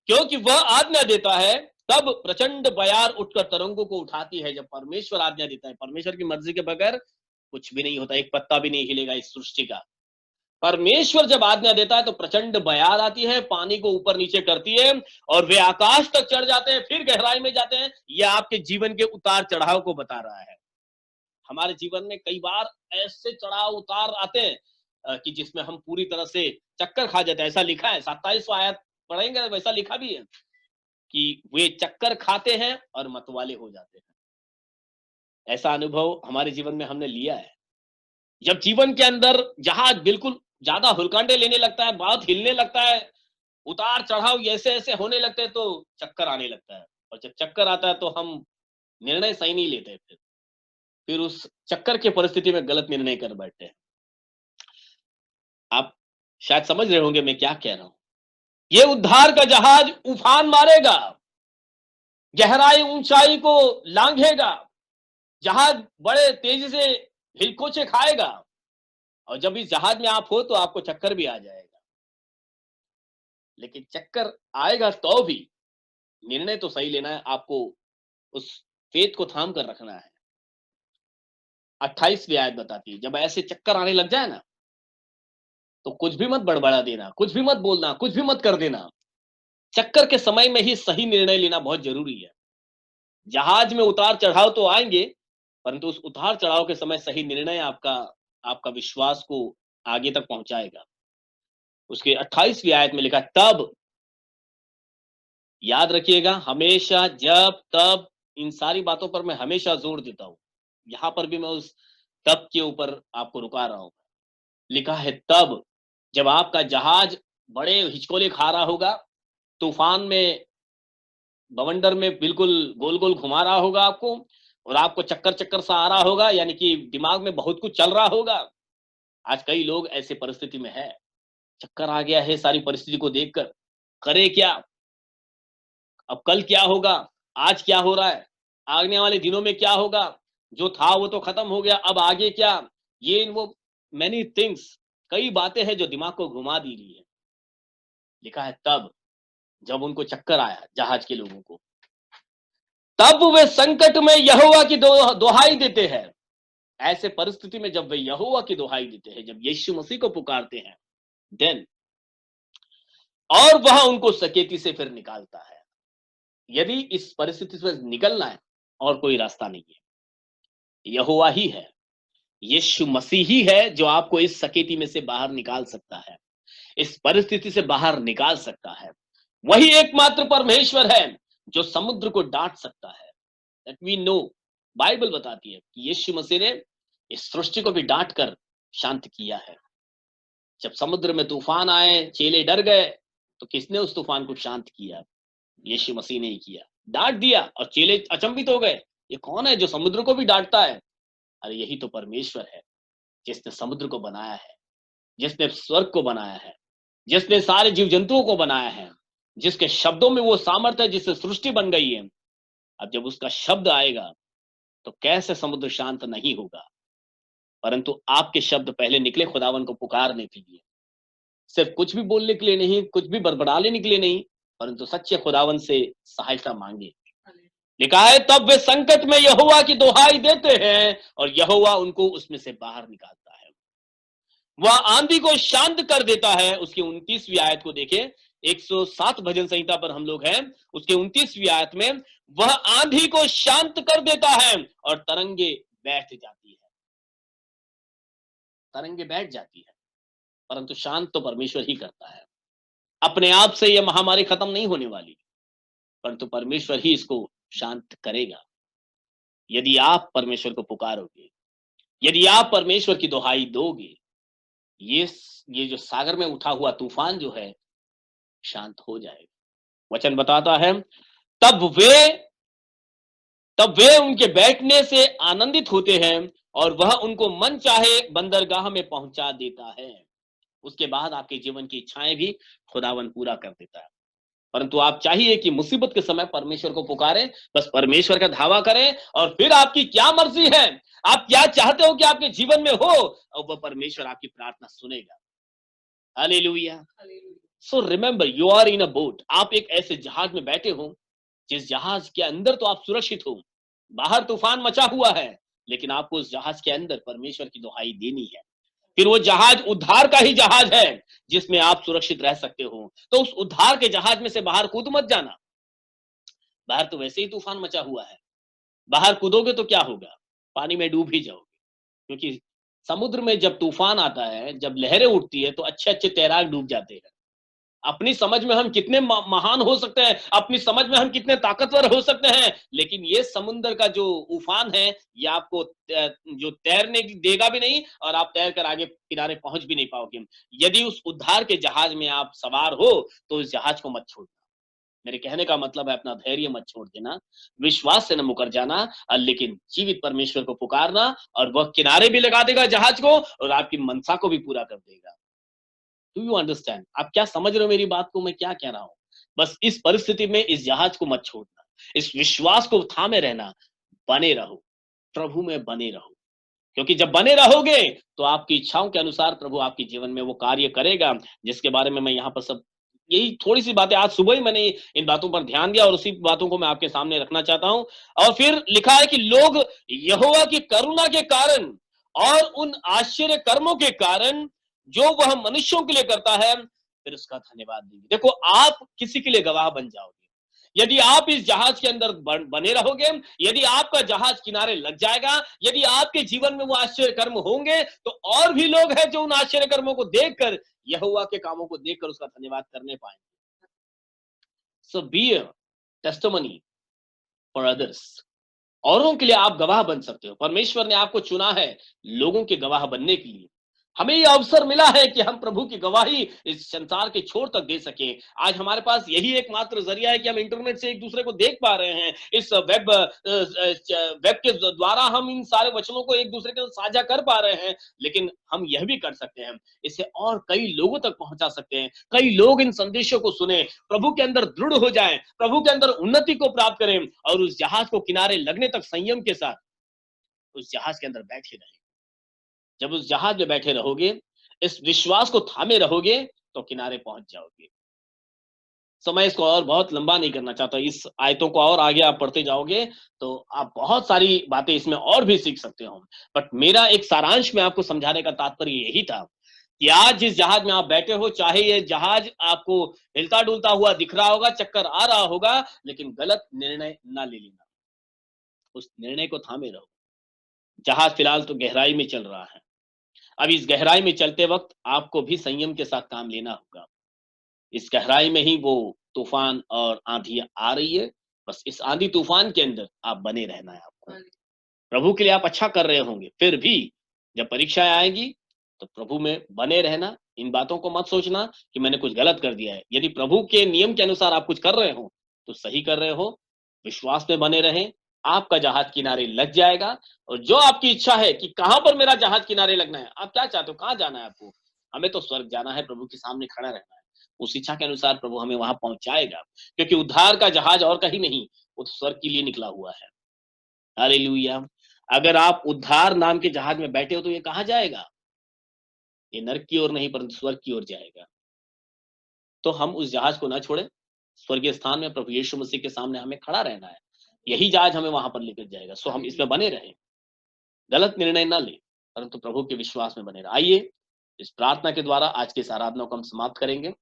क्योंकि वह आज्ञा देता है तब प्रचंड बयार उठकर तरंगों को उठाती है। जब परमेश्वर आज्ञा देता है, परमेश्वर की मर्जी के बगैर कुछ भी नहीं होता, एक पत्ता भी नहीं हिलेगा इस सृष्टि का। परमेश्वर जब आज्ञा देता है तो प्रचंड बयार आती है, पानी को ऊपर नीचे करती है, और वे आकाश तक चढ़ जाते हैं, फिर गहराई में जाते हैं। यह आपके जीवन के उतार चढ़ाव को बता रहा है। हमारे जीवन में कई बार ऐसे चढ़ाव उतार आते हैं, कि जिसमें हम पूरी तरह से चक्कर खा जाते हैं। ऐसा लिखा है, 27वां आयत पढ़ेंगे वैसा लिखा भी है कि वे चक्कर खाते हैं और मतवाले हो जाते हैं। ऐसा अनुभव हमारे जीवन में हमने लिया है। जब जीवन के अंदर जहाज बिल्कुल ज्यादा हुलकांडे लेने लगता है, बहुत हिलने लगता है, उतार चढ़ाव ऐसे ऐसे होने लगते हैं, तो चक्कर आने लगता है। और जब चक्कर आता है तो हम निर्णय सही नहीं लेते, फिर उस चक्कर की परिस्थिति में गलत निर्णय कर बैठते हैं। आप शायद समझ रहे होंगे मैं क्या कह रहा हूं। ये उद्धार का जहाज उफान मारेगा, गहराई ऊंचाई को लांघेगा, जहाज बड़े तेजी से हिलकोचे खाएगा, और जब इस जहाज में आप हो तो आपको चक्कर भी आ जाएगा। लेकिन चक्कर आएगा तो भी निर्णय तो सही लेना है, आपको उस फेथ को थाम कर रखना है। 28वीं आयत बताती है, जब ऐसे चक्कर आने लग जाए ना, तो कुछ भी मत बड़बड़ा देना, कुछ भी मत बोलना, कुछ भी मत कर देना। चक्कर के समय में ही सही निर्णय लेना बहुत जरूरी है। जहाज में उतार चढ़ाव तो आएंगे, परंतु उस उतार चढ़ाव के समय सही निर्णय आपका विश्वास को आगे तक पहुंचाएगा। उसके 28वीं आयत में लिखा, तब याद रखिएगा, हमेशा, जब, तब, इन सारी बातों पर मैं हमेशा जोर देता हूं। यहां पर भी मैं उस तब के ऊपर आपको रुका रहा हूं। लिखा है, तब जब आपका जहाज बड़े हिचकोले खा रहा होगा, तूफान में, बवंडर में बिल्कुल गोल गोल घुमा रहा होगा आपको, और आपको चक्कर चक्कर सा आ रहा होगा, यानी कि दिमाग में बहुत कुछ चल रहा होगा। आज कई लोग ऐसे परिस्थिति में है, चक्कर आ गया है सारी परिस्थिति को देखकर, करे क्या, अब कल क्या होगा, आज क्या हो रहा है, आने वाले दिनों में क्या होगा, जो था वो तो खत्म हो गया, अब आगे क्या, ये वो मैनी थिंग्स, कई बातें हैं जो दिमाग को घुमा दी रही है। लिखा है, तब जब उनको चक्कर आया जहाज के लोगों को, तब वे संकट में यहोवा की दोहाई देते हैं। ऐसे परिस्थिति में जब वे यहोवा की दोहाई देते हैं, जब यीशु मसीह को पुकारते हैं, देन, और वह उनको सकेती से फिर निकालता है। यदि इस परिस्थिति से निकलना है और कोई रास्ता नहीं है, यहोवा ही है, यीशु मसीह ही है जो आपको इस सकेती में से बाहर निकाल सकता है, इस परिस्थिति से बाहर निकाल सकता है। वही एकमात्र परमेश्वर है जो समुद्र को डांट सकता है। दैट वी नो, बाइबल बताती है कि यीशु मसीह ने इस सृष्टि को भी डांट कर शांत किया है। जब समुद्र में तूफान आए, चेले डर गए, तो किसने उस तूफान को शांत किया? यीशु मसीह ने ही किया। डांट दिया और चेले अचंभित हो गए, ये कौन है जो समुद्र को भी डांटता है? अरे यही तो परमेश्वर है, जिसने समुद्र को बनाया है, जिसने स्वर्ग को बनाया है, जिसने सारे जीव जंतुओं को बनाया है, जिसके शब्दों में वो सामर्थ्य है जिससे सृष्टि बन गई है। अब जब उसका शब्द आएगा तो कैसे समुद्र शांत नहीं होगा? परंतु आपके शब्द पहले निकले खुदावन को पुकारने के लिए, सिर्फ कुछ भी बोलने के लिए नहीं, कुछ भी बड़बड़ाने के लिए नहीं, परंतु सच्चे खुदावन से सहायता मांगे। लिखा है, तब वे संकट में यहोवा की दोहाई देते हैं और यहोवा उनको उसमें से बाहर निकालता है। वह आंधी को शांत कर देता है। उसकी 29वीं आयत को देखें, 107 भजन संहिता पर हम लोग हैं, उसके 29वीं आयत में, वह आंधी को शांत कर देता है और तरंगे बैठ जाती है। तरंगे बैठ जाती है, परंतु शांत तो परमेश्वर ही करता है। अपने आप से यह महामारी खत्म नहीं होने वाली, परंतु परमेश्वर ही इसको शांत करेगा। यदि आप परमेश्वर को पुकारोगे, यदि आप परमेश्वर की दोहाई दोगे, ये जो सागर में उठा हुआ तूफान जो है शांत हो जाएगा। वचन बताता है, तब वे उनके बैठने से आनंदित होते हैं और वह उनको मन चाहे बंदरगाह में पहुंचा देता है। उसके बाद आपके जीवन की इच्छाएं भी खुदावन पूरा कर देता है। परंतु आप चाहिए कि मुसीबत के समय परमेश्वर को पुकारें, बस परमेश्वर का धावा करें, और फिर आपकी क्या मर्जी है, आप क्या चाहते हो कि आपके जीवन में हो, और वह परमेश्वर आपकी प्रार्थना सुनेगा। Hallelujah. So remember, you are in a boat. आप एक ऐसे जहाज में बैठे हो जिस जहाज के अंदर तो आप सुरक्षित हो। बाहर तूफान मचा हुआ है, लेकिन आपको उस जहाज के अंदर परमेश्वर की दोहाई देनी है। फिर वो जहाज उद्धार का ही जहाज है जिसमें आप सुरक्षित रह सकते हो। तो उस उद्धार के जहाज में से बाहर कूद मत जाना। बाहर तो वैसे ही तूफान मचा हुआ है, बाहर कूदोगे तो क्या होगा? पानी में डूब ही जाओगे, क्योंकि समुद्र में जब तूफान आता है, जब लहरें उठती है, तो अच्छे अच्छे तैराक डूब जाते हैं। अपनी समझ में हम कितने महान हो सकते हैं, अपनी समझ में हम कितने ताकतवर हो सकते हैं, लेकिन ये समुद्र का जो उफान है, ये आपको जो तैरने देगा भी नहीं, और आप तैर कर आगे किनारे पहुंच भी नहीं पाओगे। यदि उस उद्धार के जहाज में आप सवार हो, तो उस जहाज को मत छोड़ना। मेरे कहने का मतलब है, अपना धैर्य मत छोड़ देना, विश्वास से न मुकर जाना, लेकिन जीवित परमेश्वर को पुकारना, और वह किनारे भी लगा देगा जहाज को, और आपकी मनसा को भी पूरा कर देगा। Do you understand? आप क्या समझ रहे हो मेरी बात को, मैं क्या कह रहा हूं? बस इस परिस्थिति में इस जहाज को मत छोड़ना, इस विश्वास को थामे रहना, बने रहो, प्रभु में बने रहो, क्योंकि जब बने रहोगे तो आपकी इच्छाओं के अनुसार प्रभु आपके जीवन में वो कार्य करेगा, जिसके बारे में मैं यहाँ पर सब यही थोड़ी सी बातें, आज सुबह ही मैंने इन बातों पर ध्यान दिया, और उसी बातों को मैं आपके सामने रखना चाहता हूं। और फिर लिखा है कि लोग यहोवा की करुणा के कारण और उन आश्चर्य कर्मों के कारण जो वह मनुष्यों के लिए करता है, फिर उसका धन्यवाद देंगे। देखो, आप किसी के लिए गवाह बन जाओगे यदि आप इस जहाज के अंदर बने रहोगे, यदि आपका जहाज किनारे लग जाएगा, यदि आपके जीवन में वो आश्चर्य कर्म होंगे, तो और भी लोग हैं जो उन आश्चर्य कर्मों को देखकर, यहोवा के कामों को देखकर उसका धन्यवाद करने पाएंगे। So be a testimony for others. औरों के लिए आप गवाह बन सकते हो। परमेश्वर ने आपको चुना है लोगों के गवाह बनने के लिए। हमें यह अवसर मिला है कि हम प्रभु की गवाही इस संसार के छोर तक दे सके। आज हमारे पास यही एकमात्र जरिया है कि हम इंटरनेट से एक दूसरे को देख पा रहे हैं। इस वेब के द्वारा हम इन सारे वचनों को एक दूसरे के साथ साझा कर पा रहे हैं, लेकिन हम यह भी कर सकते हैं, इसे और कई लोगों तक पहुंचा सकते हैं। कई लोग इन संदेशों को सुने, प्रभु के अंदर दृढ़ हो जाएं, प्रभु के अंदर उन्नति को प्राप्त करें, और उस जहाज को किनारे लगने तक संयम के साथ उस जहाज के अंदर बैठे रहें। जब उस जहाज में बैठे रहोगे, इस विश्वास को थामे रहोगे, तो किनारे पहुंच जाओगे। मैं इसको और बहुत लंबा नहीं करना चाहता। इस आयतों को और आगे आप पढ़ते जाओगे तो आप बहुत सारी बातें इसमें और भी सीख सकते हो, बट मेरा एक सारांश में आपको समझाने का तात्पर्य यही था कि आज जिस जहाज में आप बैठे हो, चाहे ये जहाज आपको हिलता डुलता हुआ दिख रहा होगा, चक्कर आ रहा होगा, लेकिन गलत निर्णय ना ले लेना, उस निर्णय को थामे रहो। जहाज फिलहाल तो गहराई में चल रहा है। अब इस गहराई में चलते वक्त आपको भी संयम के साथ काम लेना होगा। इस गहराई में ही वो तूफान और आंधी आ रही है, बस इस आंधी तूफान के अंदर आप बने रहना है। आपको प्रभु के लिए आप अच्छा कर रहे होंगे, फिर भी जब परीक्षाएं आएगी तो प्रभु में बने रहना। इन बातों को मत सोचना कि मैंने कुछ गलत कर दिया है। यदि प्रभु के नियम के अनुसार आप कुछ कर रहे हो तो सही कर रहे हो। विश्वास में बने रहें, आपका जहाज किनारे लग जाएगा। और जो आपकी इच्छा है कि कहां पर मेरा जहाज किनारे लगना है, आप क्या चाहते हो, कहां जाना है आपको? हमें तो स्वर्ग जाना है, प्रभु के सामने खड़ा रहना है। उस इच्छा के अनुसार प्रभु हमें वहां पहुंचाएगा, क्योंकि उद्धार का जहाज और कहीं नहीं, वो स्वर्ग के लिए निकला हुआ है। हालेलुया। अगर आप उद्धार नाम के जहाज में बैठे हो तो ये कहां जाएगा? ये नरक की ओर नहीं, परंतु स्वर्ग की ओर जाएगा। तो हम उस जहाज को ना छोड़े। स्वर्गीय स्थान में प्रभु यीशु मसीह के सामने हमें खड़ा रहना है। यही जहाज हमें वहां पर लेकर जाएगा। सो हम इसमें बने रहें, गलत निर्णय ना लें, परंतु प्रभु के विश्वास में बने रहें। आइए इस प्रार्थना के द्वारा आज के इस आराधना को हम समाप्त करेंगे।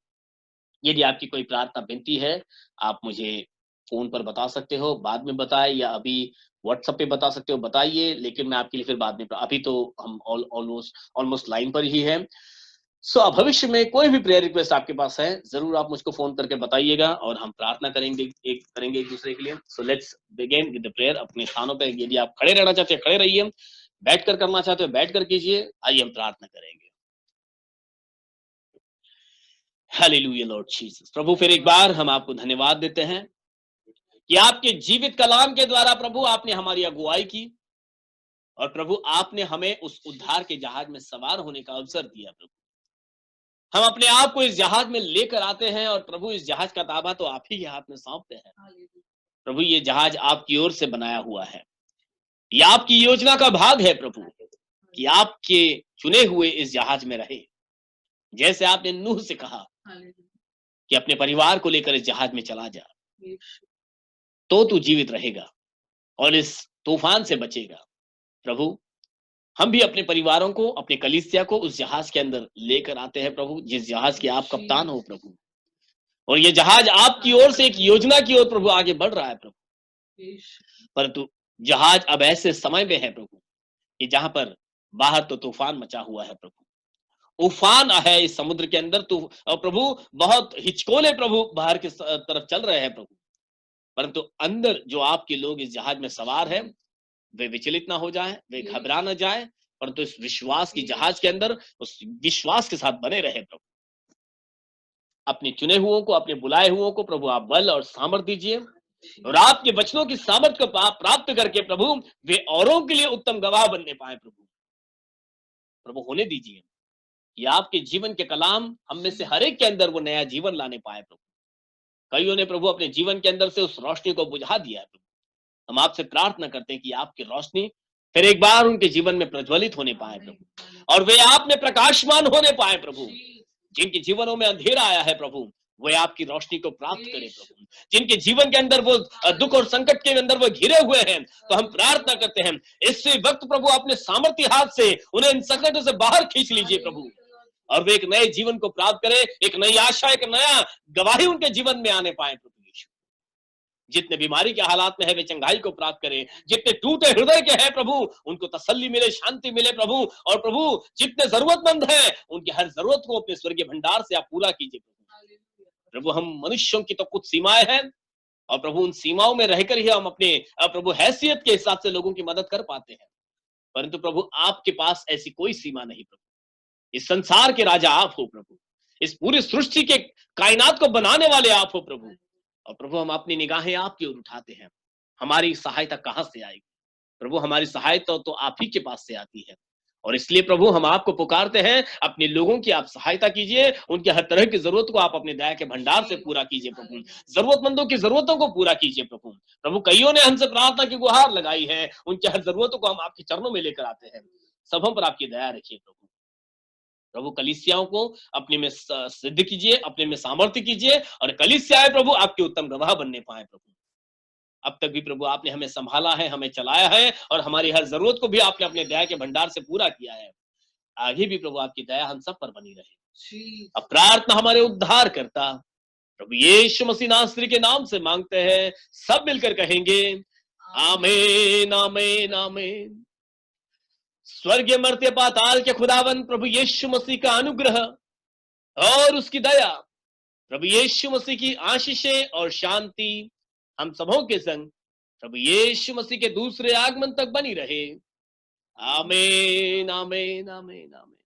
यदि आपकी कोई प्रार्थना विनती है, आप मुझे फोन पर बता सकते हो, बाद में बताएं, या अभी व्हाट्सएप पे बता सकते हो, बताइए। लेकिन मैं आपके लिए फिर बाद में, अभी तो हम ऑलमोस्ट लाइन पर ही है। भविष्य में कोई भी प्रेयर रिक्वेस्ट आपके पास है, जरूर आप मुझको फोन करके बताइएगा और हम प्रार्थना करेंगे एक दूसरे के लिए। So let's begin with the prayer. अपने स्थानों पे यदि आप खड़े रहना चाहते हैं खड़े रहिए, बैठकर करना चाहते हो बैठकर कीजिए। आइए हम प्रार्थना करेंगे। Hallelujah Lord Jesus. प्रभु, फिर एक बार हम आपको धन्यवाद देते हैं कि आपके जीवित कलाम के द्वारा प्रभु आपने हमारी अगुवाई की, और प्रभु आपने हमें उस उद्धार के जहाज में सवार होने का अवसर दिया। प्रभु, हम अपने आप को इस जहाज में लेकर आते हैं, और प्रभु इस जहाज का ताबा तो आप ही के हाथ में सौंपते हैं। प्रभु, ये जहाज आपकी ओर से बनाया हुआ है, ये आपकी योजना का भाग है प्रभु, कि आपके चुने हुए इस जहाज में रहे। जैसे आपने नूह से कहा कि अपने परिवार को लेकर इस जहाज में चला जा, तो तू जीवित रहेगा और इस तूफान से बचेगा। प्रभु, हम भी अपने परिवारों को, अपने कलीसिया को उस जहाज के अंदर लेकर आते हैं प्रभु, जिस जहाज के आप कप्तान हो प्रभु। और ये जहाज आपकी ओर से एक योजना की ओर प्रभु आगे बढ़ रहा है प्रभु। परंतु जहाज अब ऐसे समय में है प्रभु कि जहां पर बाहर तो तूफान मचा हुआ है प्रभु, उफान है इस समुद्र के अंदर, तो प्रभु बहुत हिचकोले प्रभु बाहर की तरफ चल रहे हैं प्रभु, परंतु अंदर जो आपके लोग इस जहाज में सवार है वे विचलित ना हो जाए, वे घबरा ना जाए, परंतु इस विश्वास की जहाज के अंदर उस विश्वास के साथ बने रहे प्रभु। अपने चुने हुओं को, अपने बुलाए हुओं को प्रभु आप बल और सामर्थ दीजिए, और आपके वचनों की सामर्थ को प्राप्त करके प्रभु वे औरों के लिए उत्तम गवाह बनने पाए प्रभु। प्रभु होने दीजिए कि आपके जीवन के कलाम हम में से हर एक के अंदर वो नया जीवन लाने पाए प्रभु। कईयों ने प्रभु अपने जीवन के अंदर से उस रोशनी को बुझा दिया है प्रभु, हम आपसे प्रार्थना करते हैं कि आपकी रोशनी फिर एक बार उनके जीवन में प्रज्वलित होने पाए प्रभु, और वे आप में प्रकाशमान होने पाए प्रभु। जिनके जीवनों में अंधेरा आया है प्रभु, वे आपकी रोशनी को प्राप्त करें प्रभु। जिनके जीवन के अंदर वो दुख और संकट के अंदर वो घिरे हुए हैं, तो हम प्रार्थना करते हैं इसी वक्त प्रभु अपने सामर्थ्य हाथ से उन्हें इन संकटों से बाहर खींच लीजिए प्रभु, और वे एक नए जीवन को प्राप्त करें, एक नई आशा, एक नया गवाही उनके जीवन में आने पाए प्रभु यीशु। जितने बीमारी के हालात में है वे चंगाई को प्राप्त करें, जितने टूटे हृदय के हैं प्रभु उनको तसल्ली मिले, शांति मिले प्रभु, और प्रभु जितने जरूरतमंद हैं उनकी हर जरूरत को अपने स्वर्गीय भंडार से आप पूरा कीजिए प्रभु। प्रभु हम मनुष्यों की तो कुछ सीमाएं हैं, और प्रभु उन सीमाओं में रहकर ही हम अपने प्रभु हैसियत के हिसाब से लोगों की मदद कर पाते हैं, परंतु प्रभु आपके पास ऐसी कोई सीमा नहीं प्रभु। इस संसार के राजा आप हो प्रभु, इस पूरी सृष्टि के कायनात को बनाने वाले आप हो प्रभु, और प्रभु हम अपनी निगाहें आपकी ओर उठाते हैं। हमारी सहायता कहां से आएगी प्रभु? हमारी सहायता तो आप ही के पास से आती है, और इसलिए प्रभु हम आपको पुकारते हैं, अपने लोगों की आप सहायता कीजिए, उनकी हर तरह की जरूरत को आप अपने दया के भंडार से पूरा कीजिए प्रभु, जरूरतमंदों की जरूरतों को पूरा कीजिए प्रभु। प्रभु कईयों ने हमसे प्रार्थना की गुहार लगाई है, उनकी हर जरूरतों को हम आपके चरणों में लेकर आते हैं। सब हम पर आपकी दया रखिए प्रभु। प्रभु कलीसियाओं को अपने में सिद्ध कीजिए, अपने में सामर्थ्य कीजिए, और कलीसियाएं प्रभु आपके उत्तम गवाह बनने पाए प्रभु। अब तक भी प्रभु आपने हमें संभाला है, हमें चलाया है, और हमारी हर जरूरत को भी आपने अपने दया के भंडार से पूरा किया है। आगे भी प्रभु आपकी दया हम सब पर बनी रहे। अब प्रार्थना हमारे उद्धार करता प्रभु यीशु मसीह नासरी के नाम से मांगते हैं, सब मिलकर कहेंगे आमीन आमीन आमीन। स्वर्गीय मर्त्य पाताल के खुदावन प्रभु यीशु मसीह का अनुग्रह और उसकी दया, प्रभु यीशु मसीह की आशीषें और शांति हम सबों के संग प्रभु यीशु मसीह के दूसरे आगमन तक बनी रहे। आमीन आमीन आमीन आमीन।